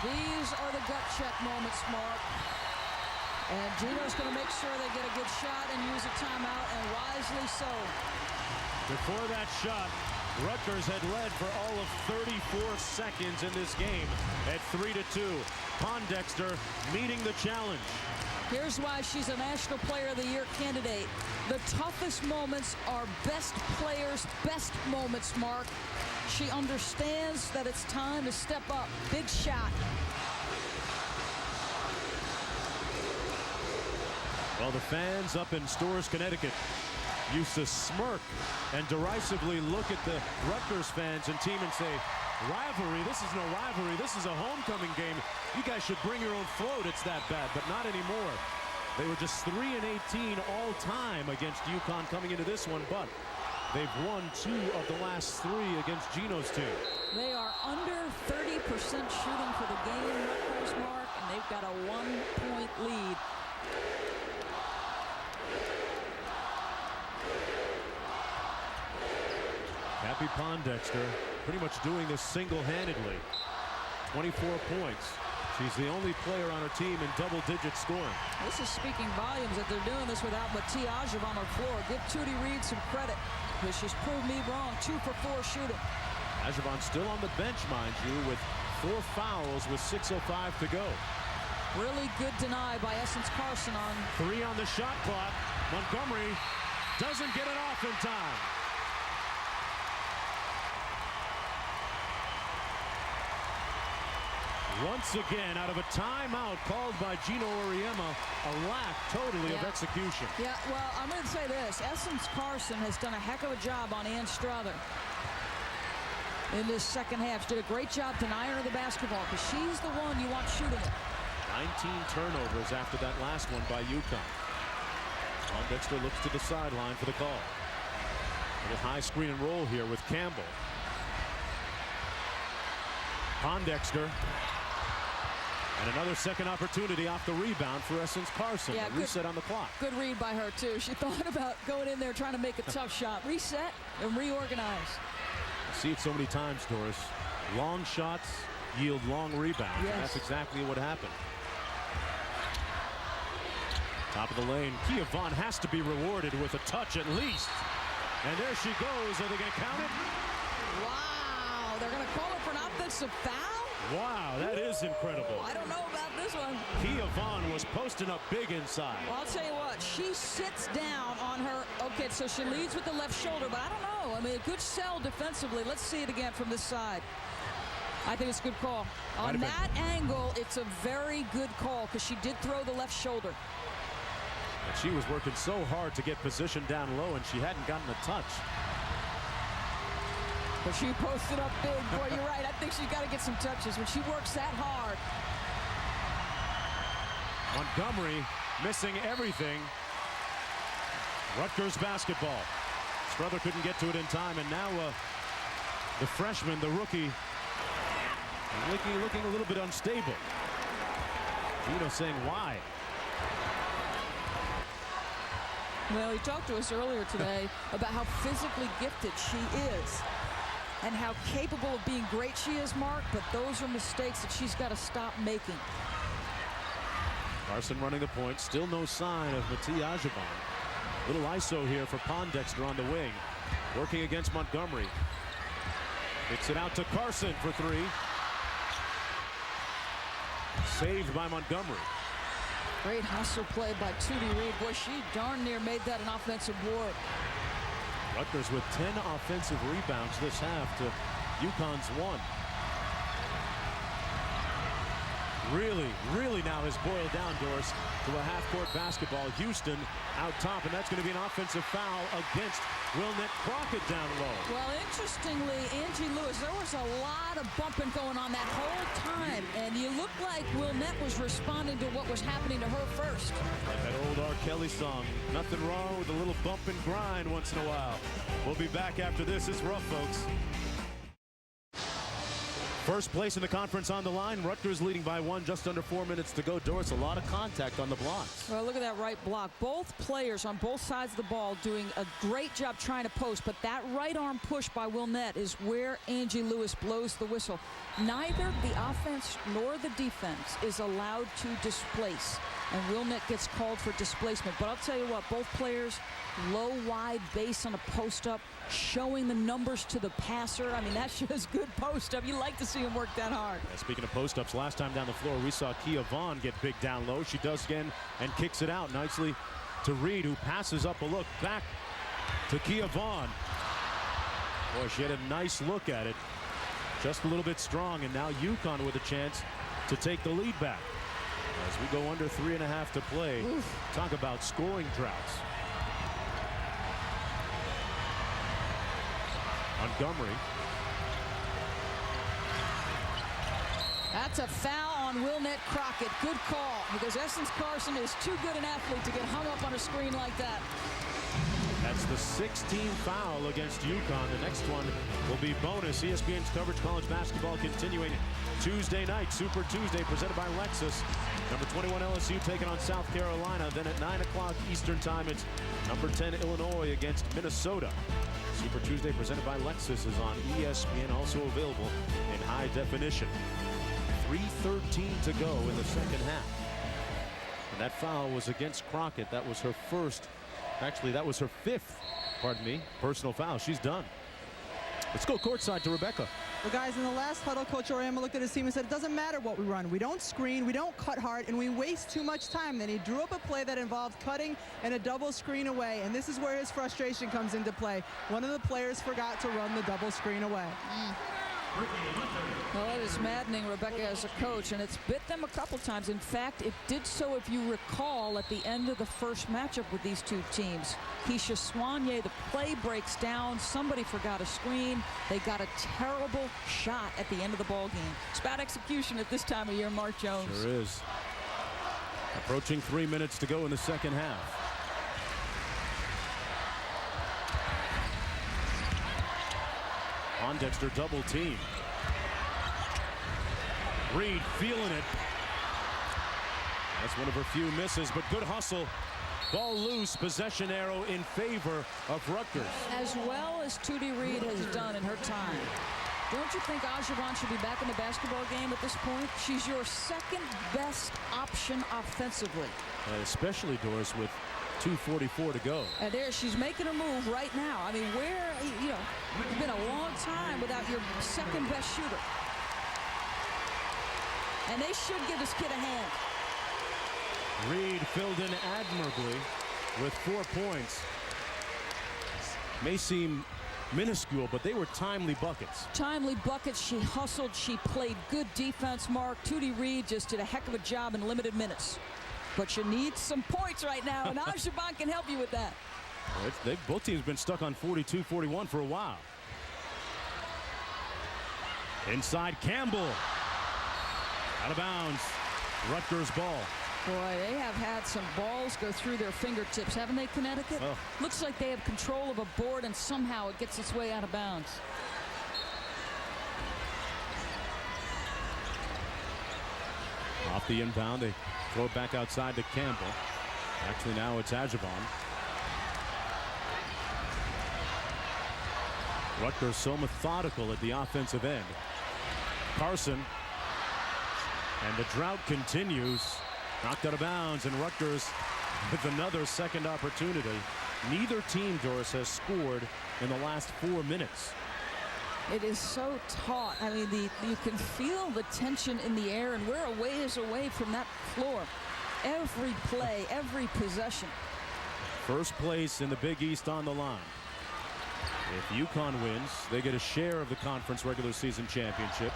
These are the gut check moments, Mark. And Gino's going to make sure they get a good shot and use a timeout, and wisely so. Before that shot, Rutgers had led for all of 34 seconds in this game at 3-2. Pondexter meeting the challenge. Here's why she's a National Player of the Year candidate. The toughest moments are best players' best moments, Mark. She understands that it's time to step up. Big shot. Well, the fans up in Storrs, Connecticut used to smirk and derisively look at the Rutgers fans and team and say, rivalry, this is no rivalry, this is a homecoming game. You guys should bring your own float, it's that bad, but not anymore. They were just 3-18 all time against UConn coming into this one, but they've won 2 of the last 3 against Gino's team. They are under 30% shooting for the game, Rutgers, Mark, and they've got a 1-point lead. Cappie Pondexter pretty much doing this single-handedly. 24 points. She's the only player on her team in double-digit scoring. This is speaking volumes that they're doing this without Matiajev on the floor. Give Tootie Reed some credit, because she's proved me wrong. 2 for 4 shooting. Ajavon still on the bench, mind you, with 4 fouls with 6:05 to go. Really good deny by Essence Carson on 3 on the shot clock. Montgomery doesn't get it off in time. Once again, out of a timeout called by Gino Auriemma, a lack totally of execution. Yeah, well, I'm going to say this. Essence Carson has done a heck of a job on Ann Strother in this second half. She did a great job denying her the basketball because she's the one you want shooting it. 19 turnovers after that last one by UConn. Dexter looks to the sideline for the call. A high screen and roll here with Campbell. Pondexter. And another second opportunity off the rebound for Essence Carson. Yeah, reset on the clock. Good read by her, too. She thought about going in there trying to make a tough shot. Reset and reorganize. I see it so many times, Doris. Long shots yield long rebounds. Yes. And that's exactly what happened. Top of the lane. Kia Vaughn has to be rewarded with a touch at least. And there she goes. Are they going to count it? Wow. They're going to call it for an offensive foul? Wow, that is incredible. I don't know about this one. Kia Vaughn was posting up big inside. Well, I'll tell you what. She sits down on her. Okay, so she leads with the left shoulder, but I don't know. I mean, a good sell defensively. Let's see it again from this side. I think it's a good call. On that angle, it's a very good call because she did throw the left shoulder. And she was working so hard to get position down low, and she hadn't gotten a touch. But she posted up big. Boy, you're right. I think she's got to get some touches when she works that hard. Montgomery missing everything. Rutgers basketball. Strother couldn't get to it in time, and now the freshman, the rookie, looking a little bit unstable. Gino saying why. Well, he talked to us earlier today about how physically gifted she is and how capable of being great she is, Mark, but those are mistakes that she's got to stop making. Carson running the point. Still no sign of Mathieu Ajaban. Little ISO here for Pondexter on the wing. Working against Montgomery. Kicks it out to Carson for three. Saved by Montgomery. Great hustle play by Tootie Reed. Boy, she darn near made that an offensive board. Rutgers with 10 offensive rebounds this half to UConn's 1. Really now has boiled down, Doris, to a half-court basketball. Houston out top, and that's going to be an offensive foul against Wilnette Crockett down low. Well, interestingly, Angie Lewis, there was a lot of bumping going on that whole time, and you look like Wilnette was responding to what was happening to her first. Like that old R. Kelly song, nothing wrong with a little bump and grind once in a while. We'll be back after this. It's rough, folks. First place in the conference on the line. Rutgers leading by 1, just under 4 minutes to go. Doris, a lot of contact on the blocks. Well, look at that right block. Both players on both sides of the ball doing a great job trying to post, but that right arm push by Wilnette is where Angie Lewis blows the whistle. Neither the offense nor the defense is allowed to displace, and Wilnette gets called for displacement. But I'll tell you what, both players, low, wide base on a post-up, showing the numbers to the passer. I mean, that shows good post-up. You like to see him work that hard. Yeah, speaking of post-ups, last time down the floor, we saw Kia Vaughn get big down low. She does again and kicks it out nicely to Reed, who passes up a look back to Kia Vaughn. Boy, she had a nice look at it. Just a little bit strong, and now UConn with a chance to take the lead back. As we go under 3.5 to play. Oof. Talk about scoring droughts. Montgomery. That's a foul on Wilnette Crockett. Good call, because Essence Carson is too good an athlete to get hung up on a screen like that. That's the 16th foul against UConn. The next one will be bonus. ESPN's coverage college basketball continuing Tuesday night. Super Tuesday presented by Lexus. Number 21 LSU taking on South Carolina. Then at 9 o'clock Eastern time, it's number 10 Illinois against Minnesota. Super Tuesday presented by Lexus is on ESPN, also available in high definition. 3:13 to go in the second half. And that foul was against Crockett. That was her first. Actually, that was her 5th, pardon me, personal foul. She's done. Let's go courtside to Rebecca. Well, guys, in the last huddle, Coach Auriemma looked at his team and said, it doesn't matter what we run. We don't screen, we don't cut hard, and we waste too much time. Then he drew up a play that involved cutting and a double screen away, and this is where his frustration comes into play. One of the players forgot to run the double screen away. Well, it is maddening, Rebecca, as a coach, and it's bit them a couple times. In fact, it did so, if you recall, at the end of the first matchup with these two teams. Keisha Soigné, the play breaks down. Somebody forgot a screen. They got a terrible shot at the end of the ball game. It's bad execution at this time of year, Mark Jones. Sure is. Approaching 3 minutes to go in the second half. Pondexter double team. Reed feeling it. That's one of her few misses, but good hustle. Ball loose, possession arrow in favor of Rutgers. As well as Tootie Reed has done in her time. Don't you think Ajavon should be back in the basketball game at this point? She's your second best option offensively. Especially, Doris, with 2:44 to go. And there, she's making a move right now. I mean, it's been a long time without your second best shooter. And they should give this kid a hand. Reed filled in admirably with 4 points. May seem minuscule, but they were timely buckets. Timely buckets. She hustled. She played good defense, Mark. Tootie Reed just did a heck of a job in limited minutes. But you need some points right now, and Ajavon can help you with that. Both teams have been stuck on 42-41 for a while. Inside Campbell. Out of bounds. Rutgers ball. Boy, they have had some balls go through their fingertips, haven't they, Connecticut? Oh. Looks like they have control of a board, and somehow it gets its way out of bounds. Off the inbound, they throw it back outside to Campbell. Actually, now it's Ajavon. Rutgers so methodical at the offensive end. Carson. And the drought continues. Knocked out of bounds, and Rutgers with another second opportunity. Neither team, Doris, has scored in the last 4 minutes. It is so taut. I mean, you can feel the tension in the air, and we're a ways away from that floor. Every play, every possession. First place in the Big East on the line. If UConn wins, they get a share of the conference regular season championship.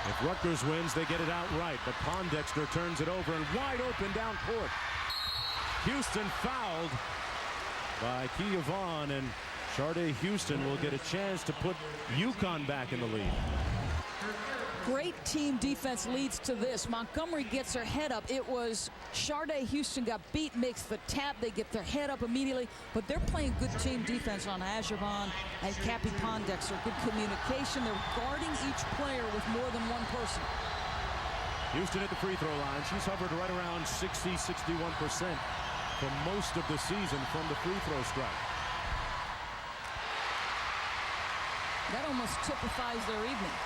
If Rutgers wins, they get it outright, but Pondexter turns it over and wide open down court. Houston fouled by Kia Vaughn, and Sharday Houston will get a chance to put UConn back in the lead. Great team defense leads to this. Montgomery gets her head up. It was Sharday Houston got beat, makes the tap. They get their head up immediately, but they're playing good team defense on Ajavon and Cappie Pondexter. Good communication. They're guarding each player with more than one person. Houston at the free throw line. She's hovered right around 60, 61% for most of the season from the free throw strike. That almost typifies their evening.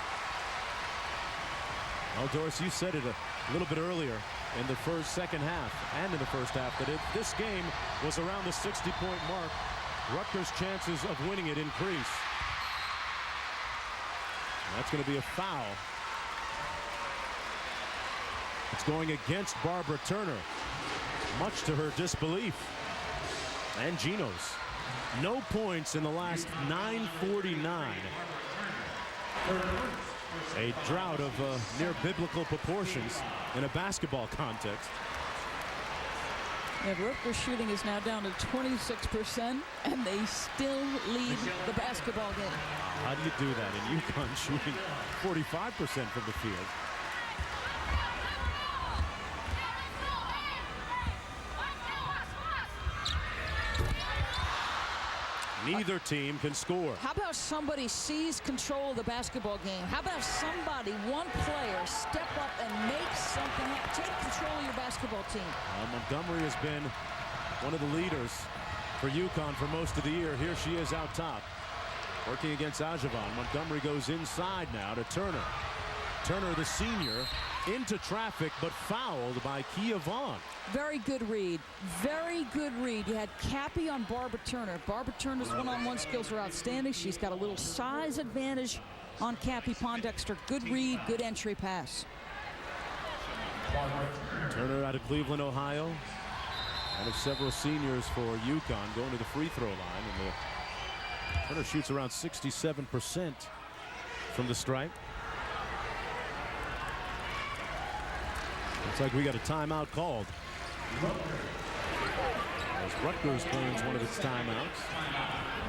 Well, Doris, you said it a little bit earlier in the second half and in the first half that if this game was around the 60-point mark, Rutgers' chances of winning it increase. And that's going to be a foul. It's going against Barbara Turner, much to her disbelief. And Geno's. No points in the last 9:49. A drought of near biblical proportions in a basketball context. And Rutgers shooting is now down to 26%, and they still lead the basketball game. How do you do that in UConn shooting 45% from the field? Neither team can score. How about somebody seize control of the basketball game? How about somebody, one player, step up and make something happen? Take control of your basketball team. Montgomery has been one of the leaders for UConn for most of the year. Here she is out top, working against Ajavon. Montgomery goes inside now to Turner. Turner, the senior, into traffic, but fouled by Kia Vaughn. Very good read. Very good read. You had Cappie on Barbara Turner. Barbara Turner's one-on-one skills are outstanding. She's got a little size advantage on Cappie Pondexter. Good read, good entry pass. Turner out of Cleveland, Ohio. One of several seniors for UConn going to the free throw line in the Turner shoots around 67% from the stripe. Looks like we got a timeout called. As Rutgers burns one of its timeouts.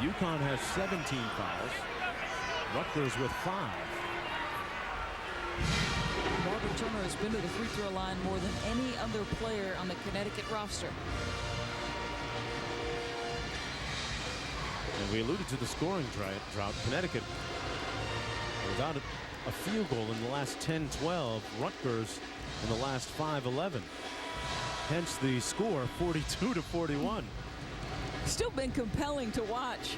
UConn has 17 fouls. Rutgers with 5. Barbara Turner has been to the free throw line more than any other player on the Connecticut roster. And we alluded to the scoring drought. Connecticut without a field goal in the last 10-12. Rutgers in the last 5-11. Hence the score 42-41. Still been compelling to watch.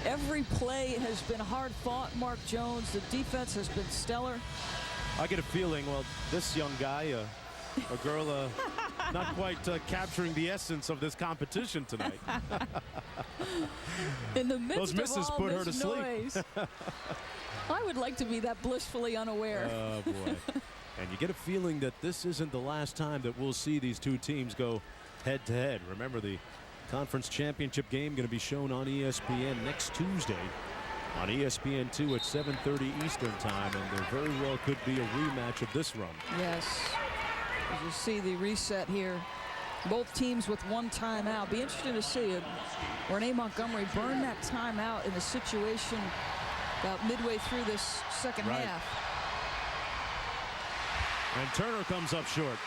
Every play has been hard fought. Mark Jones, the defense has been stellar. I get a feeling, well, this young guy, a girl, not quite capturing the essence of this competition tonight. In the midst those misses of all put this her to sleep. noise, I would like to be that blissfully unaware. Oh boy. And you get a feeling that this isn't the last time that we'll see these two teams go head to head. Remember, the conference championship game going to be shown on ESPN next Tuesday on ESPN2 at 7:30 Eastern time, and there very well could be a rematch of this run. Yes. As you see the reset here, both teams with one timeout. Be interesting to see it. Renee Montgomery burned that timeout in a situation about midway through this second half. And Turner comes up short.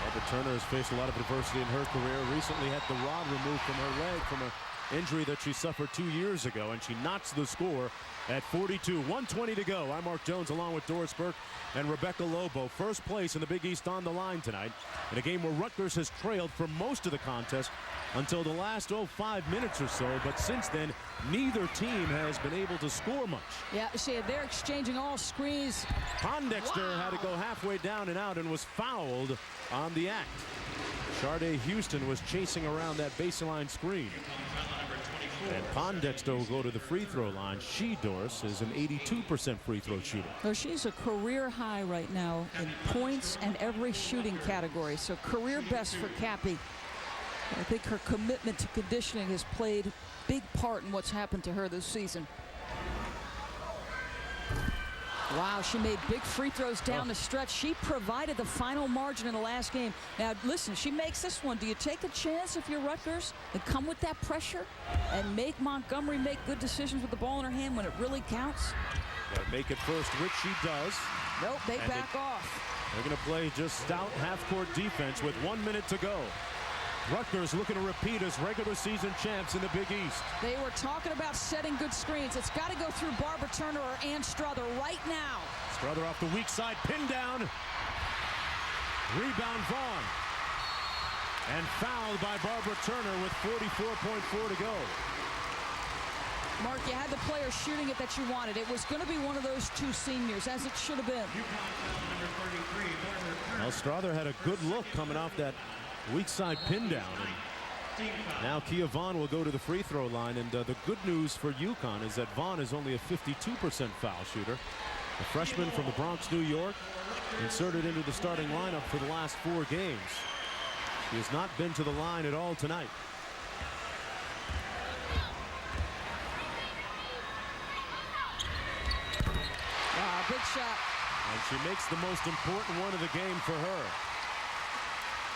Barbara Turner has faced a lot of adversity in her career. Recently had the rod removed from her leg from an injury that she suffered 2 years ago, and she knots the score at 42. 1:20 to go. I'm Mark Jones along with Doris Burke and Rebecca Lobo. First place in the Big East on the line tonight in a game where Rutgers has trailed for most of the contest until the last 5 minutes or so, but since then neither team has been able to score much. Yeah, see, they're exchanging all screens. Pondexter had to go halfway down and out and was fouled on the act. Sharday Houston was chasing around that baseline screen. And Pondexter will go to the free throw line. She, Doris, is an 82% free throw shooter. Well, she's a career high right now in points and every shooting category. So career best for Cappy. I think her commitment to conditioning has played a big part in what's happened to her this season. Wow, she made big free throws down the stretch. She provided the final margin in the last game. Now, listen, she makes this one. Do you take a chance if you're Rutgers and come with that pressure and make Montgomery make good decisions with the ball in her hand when it really counts? Got to make it first, which she does. Nope, they back off. They're going to play just stout half-court defense with 1 minute to go. Rutgers looking to repeat as regular season champs in the Big East. They were talking about setting good screens. It's got to go through Barbara Turner or Ann Strother right now. Strother off the weak side, pinned down. Rebound Vaughn. And fouled by Barbara Turner with 44.4 to go. Mark, you had the player shooting it that you wanted. It was going to be one of those two seniors, as it should have been. Well, Strother had a good look coming off that weak side pin down. And now Kia Vaughn will go to the free throw line. And the good news for UConn is that Vaughn is only a 52% foul shooter. A freshman from the Bronx, New York, inserted into the starting lineup for the last 4 games. He has not been to the line at all tonight. Wow, big shot. And she makes the most important one of the game for her.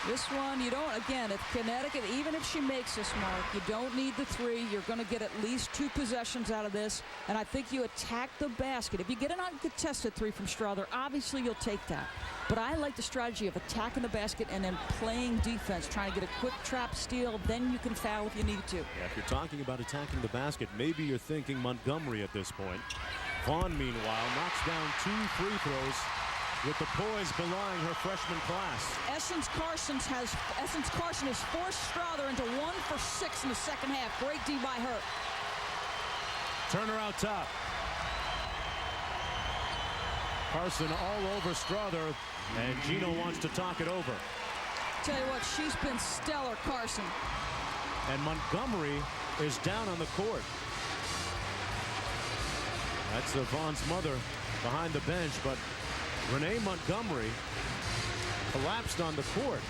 This one, you don't, again, if Connecticut, even if she makes this, Mark, you don't need the 3. You're going to get at least 2 possessions out of this. And I think you attack the basket. If you get an uncontested 3 from Strother, obviously you'll take that. But I like the strategy of attacking the basket and then playing defense, trying to get a quick trap steal. Then you can foul if you need to. Yeah, if you're talking about attacking the basket, maybe you're thinking Montgomery at this point. Vaughn, meanwhile, knocks down 2 free throws with the poise belying her freshman class. Essence Carson has forced Strother into 1 for 6 in the second half. Great D by her. Turner out top. Carson all over Strother, and Gino wants to talk it over. Tell you what, she's been stellar, Carson. And Montgomery is down on the court. That's Vaughn's mother behind the bench, but Renee Montgomery collapsed on the court.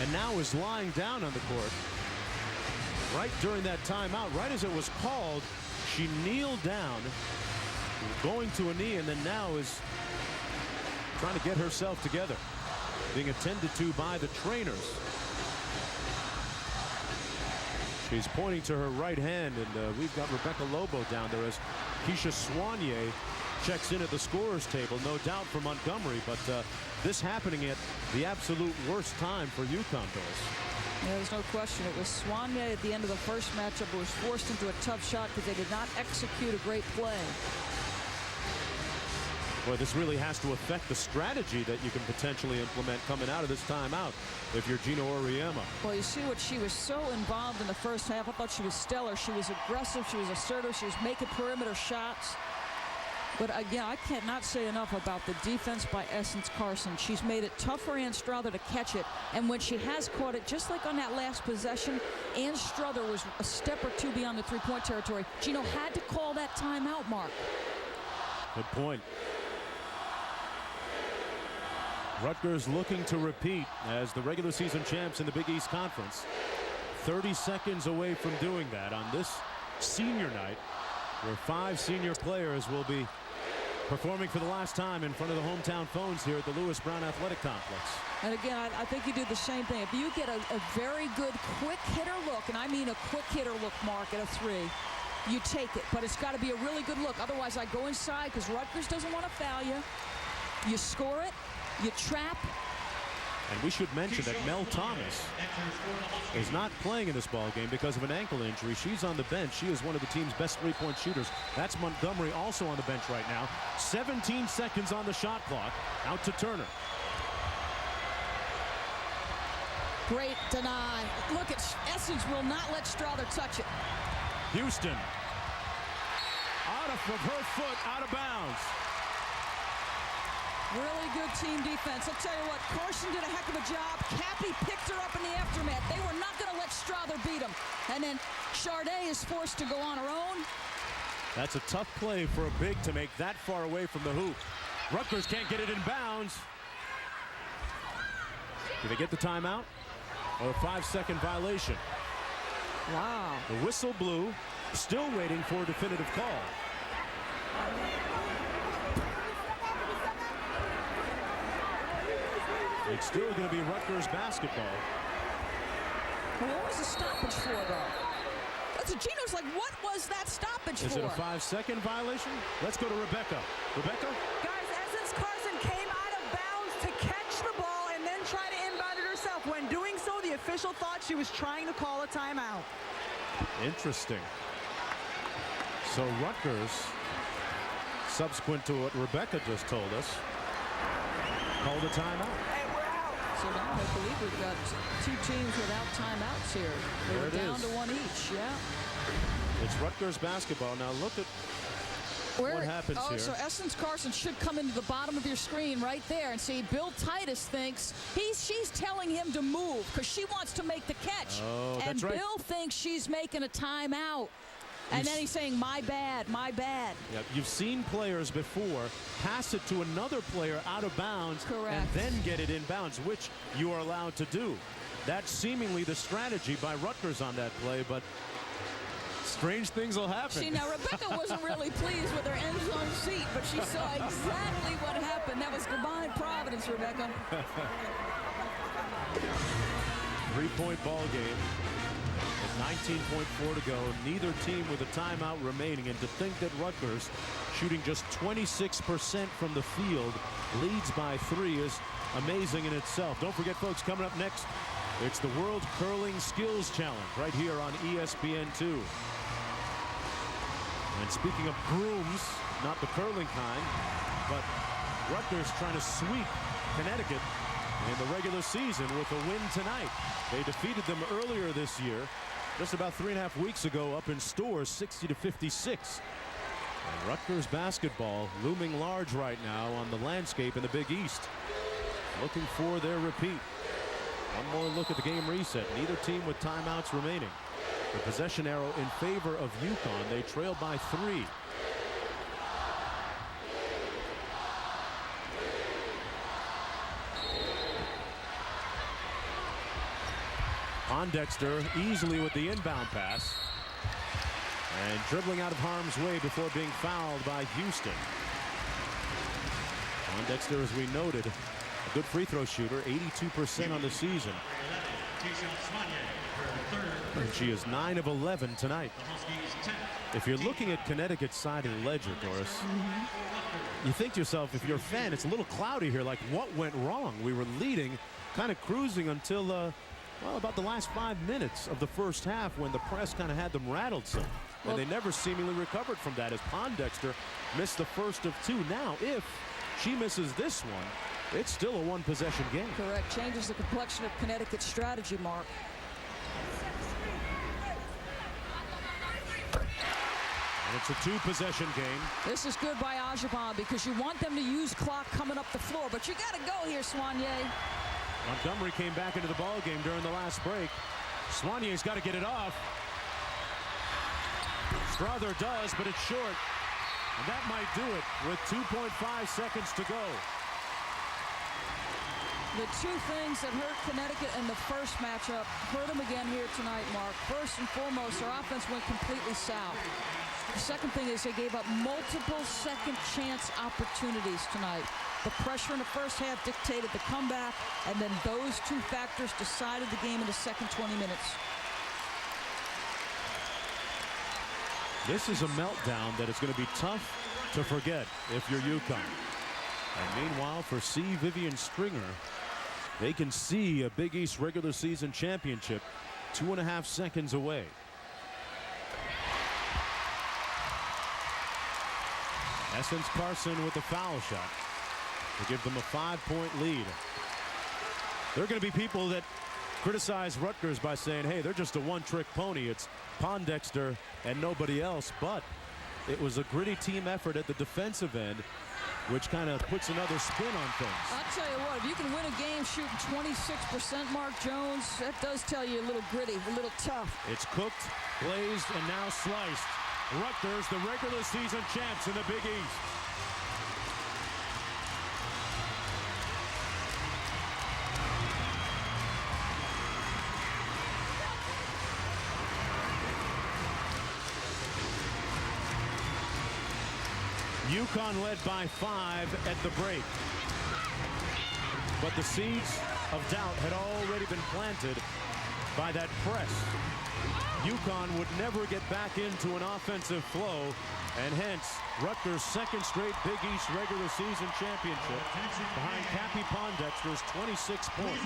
and now is lying down on the court. Right during that timeout, right as it was called, she kneeled down, going to a knee, and then now is trying to get herself together, being attended to by the trainers. She's pointing to her right hand, and we've got Rebecca Lobo down there as Keisha Soignier checks in at the scorer's table, no doubt for Montgomery, but this happening at the absolute worst time for UConn girls. Yeah, there's no question. It was Soignier at the end of the first matchup who was forced into a tough shot because they did not execute a great play. Boy, this really has to affect the strategy that you can potentially implement coming out of this timeout if you're Gino Auriemma. Well, you see what she was so involved in the first half. I thought she was stellar. She was aggressive. She was assertive. She was making perimeter shots. But again, I cannot say enough about the defense by Essence Carson. She's made it tough for Ann Strother to catch it. And when she has caught it, just like on that last possession, Ann Strother was a step or two beyond the three-point territory. Gino had to call that timeout, Mark. Good point. Rutgers looking to repeat as the regular season champs in the Big East Conference. 30 seconds away from doing that on this senior night, where 5 senior players will be performing for the last time in front of the hometown phones here at the Lewis Brown Athletic Complex. And again, I think you do the same thing. If you get a very good quick hitter look, and I mean a quick hitter look, Mark, at a 3, you take it. But it's got to be a really good look. Otherwise, I go inside because Rutgers doesn't want to foul you. You score it. You trap. And we should mention that Mel Thomas is not playing in this ball game because of an ankle injury. She's on the bench. She is one of the team's best three-point shooters. That's Montgomery also on the bench right now. 17 seconds on the shot clock. Out to Turner. Great deny. Look at Essence will not let Strother touch it. Houston. Out of her foot, out of bounds. Really good team defense. I'll tell you what, Carson did a heck of a job. Cappy picked her up in the aftermath. They were not going to let Strother beat him. And then Charday is forced to go on her own. That's a tough play for a big to make that far away from the hoop. Rutgers can't get it in bounds. Did they get the timeout? Or a 5-second violation? Wow. The whistle blew. Still waiting for a definitive call. It's still going to be Rutgers basketball. Well, what was the stoppage for, though? That's a Gino's like, what was that stoppage for? Is it a 5-second violation? Let's go to Rebecca. Rebecca? Guys, Essence Carson came out of bounds to catch the ball and then try to inbound it herself. When doing so, the official thought she was trying to call a timeout. Interesting. So Rutgers, subsequent to what Rebecca just told us, called a timeout. So now I believe we've got 2 teams without timeouts here. They're down to 1 each, yeah. It's Rutgers basketball. Now look at what happens here. So Essence Carson should come into the bottom of your screen right there and see Bill Titus thinks she's telling him to move because she wants to make the catch. Oh, and that's right. Bill thinks she's making a timeout. And then he's saying, my bad, my bad. Yep. You've seen players before pass it to another player out of bounds. Correct. And then get it in bounds, which you are allowed to do. That's seemingly the strategy by Rutgers on that play, but strange things will happen. See, now Rebecca wasn't really pleased with her end zone seat, but she saw exactly what happened. That was divine providence, Rebecca. 3-point ball game. 19.4 to go. Neither team with a timeout remaining. And to think that Rutgers, shooting just 26% from the field, leads by 3 is amazing in itself. Don't forget, folks, coming up next, it's the World Curling Skills Challenge right here on ESPN2. And speaking of brooms, not the curling kind, but Rutgers trying to sweep Connecticut in the regular season with a win tonight. They defeated them earlier this year, just about 3.5 weeks ago, up in Stores, 60-56. And Rutgers basketball looming large right now on the landscape in the Big East. Looking for their repeat. One more look at the game reset. Neither team with timeouts remaining. The possession arrow in favor of UConn. They trail by 3. Pondexter easily with the inbound pass. And dribbling out of harm's way before being fouled by Houston. Pondexter, as we noted, a good free throw shooter, 82% on the season. And she is 9 of 11 tonight. If you're looking at Connecticut's side of the ledger, Doris, you think to yourself, if you're a fan, it's a little cloudy here. Like, what went wrong? We were leading, kind of cruising until, well, about the last 5 minutes of the first half when the press kind of had them rattled some. And they never seemingly recovered from that as Pondexter missed the first of 2. Now, if she misses this one, it's still a one-possession game. Correct. Changes the complexion of Connecticut's strategy, Mark. And it's a 2-possession game. This is good by Ajaban because you want them to use clock coming up the floor, but you got to go here, Soignier. Montgomery came back into the ball game during the last break. Soignier's got to get it off. Strother does, but it's short. And that might do it with 2.5 seconds to go. The two things that hurt Connecticut in the first matchup hurt them again here tonight, Mark. First and foremost, their offense went completely south. The second thing is they gave up multiple second chance opportunities tonight. The pressure in the first half dictated the comeback, and then those two factors decided the game in the second 20 minutes. This is a meltdown that is going to be tough to forget if you're UConn. And meanwhile, for C. Vivian Stringer, they can see a Big East regular season championship 2.5 seconds away. Essence Carson with the foul shot to give them a 5-point lead. There are going to be people that criticize Rutgers by saying, hey, they're just a one-trick pony. It's Pondexter and nobody else. But it was a gritty team effort at the defensive end, which kind of puts another spin on things. I'll tell you what, if you can win a game shooting 26%, Mark Jones, that does tell you a little gritty, a little tough. It's cooked, glazed, and now sliced. Rutgers, the regular season champs in the Big East. UConn led by 5 at the break. But the seeds of doubt had already been planted by that press. UConn would never get back into an offensive flow, and hence Rutgers' second straight Big East regular season championship behind Cappie Pondexter's 26 points.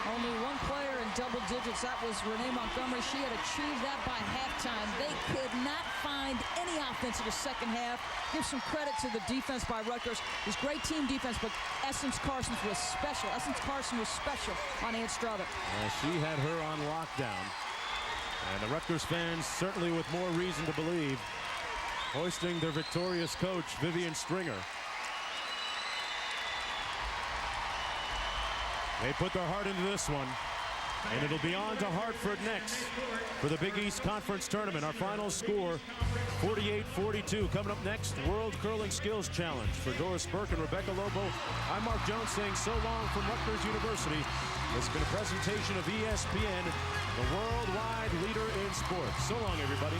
Only one player in double digits. That was Renee Montgomery. She had achieved that by halftime. They could not find any offense in the second half. Give some credit to the defense by Rutgers. It was great team defense, but Essence Carson was special. Essence Carson was special on Ann Strother. She had her on lockdown. And the Rutgers fans, certainly with more reason to believe, hoisting their victorious coach, Vivian Stringer. They put their heart into this one, and it'll be on to Hartford next for the Big East Conference Tournament. Our final score, 48-42. Coming up next, World Curling Skills Challenge. For Doris Burke and Rebecca Lobo, I'm Mark Jones saying so long from Rutgers University. This has been a presentation of ESPN, the worldwide leader in sports. So long, everybody.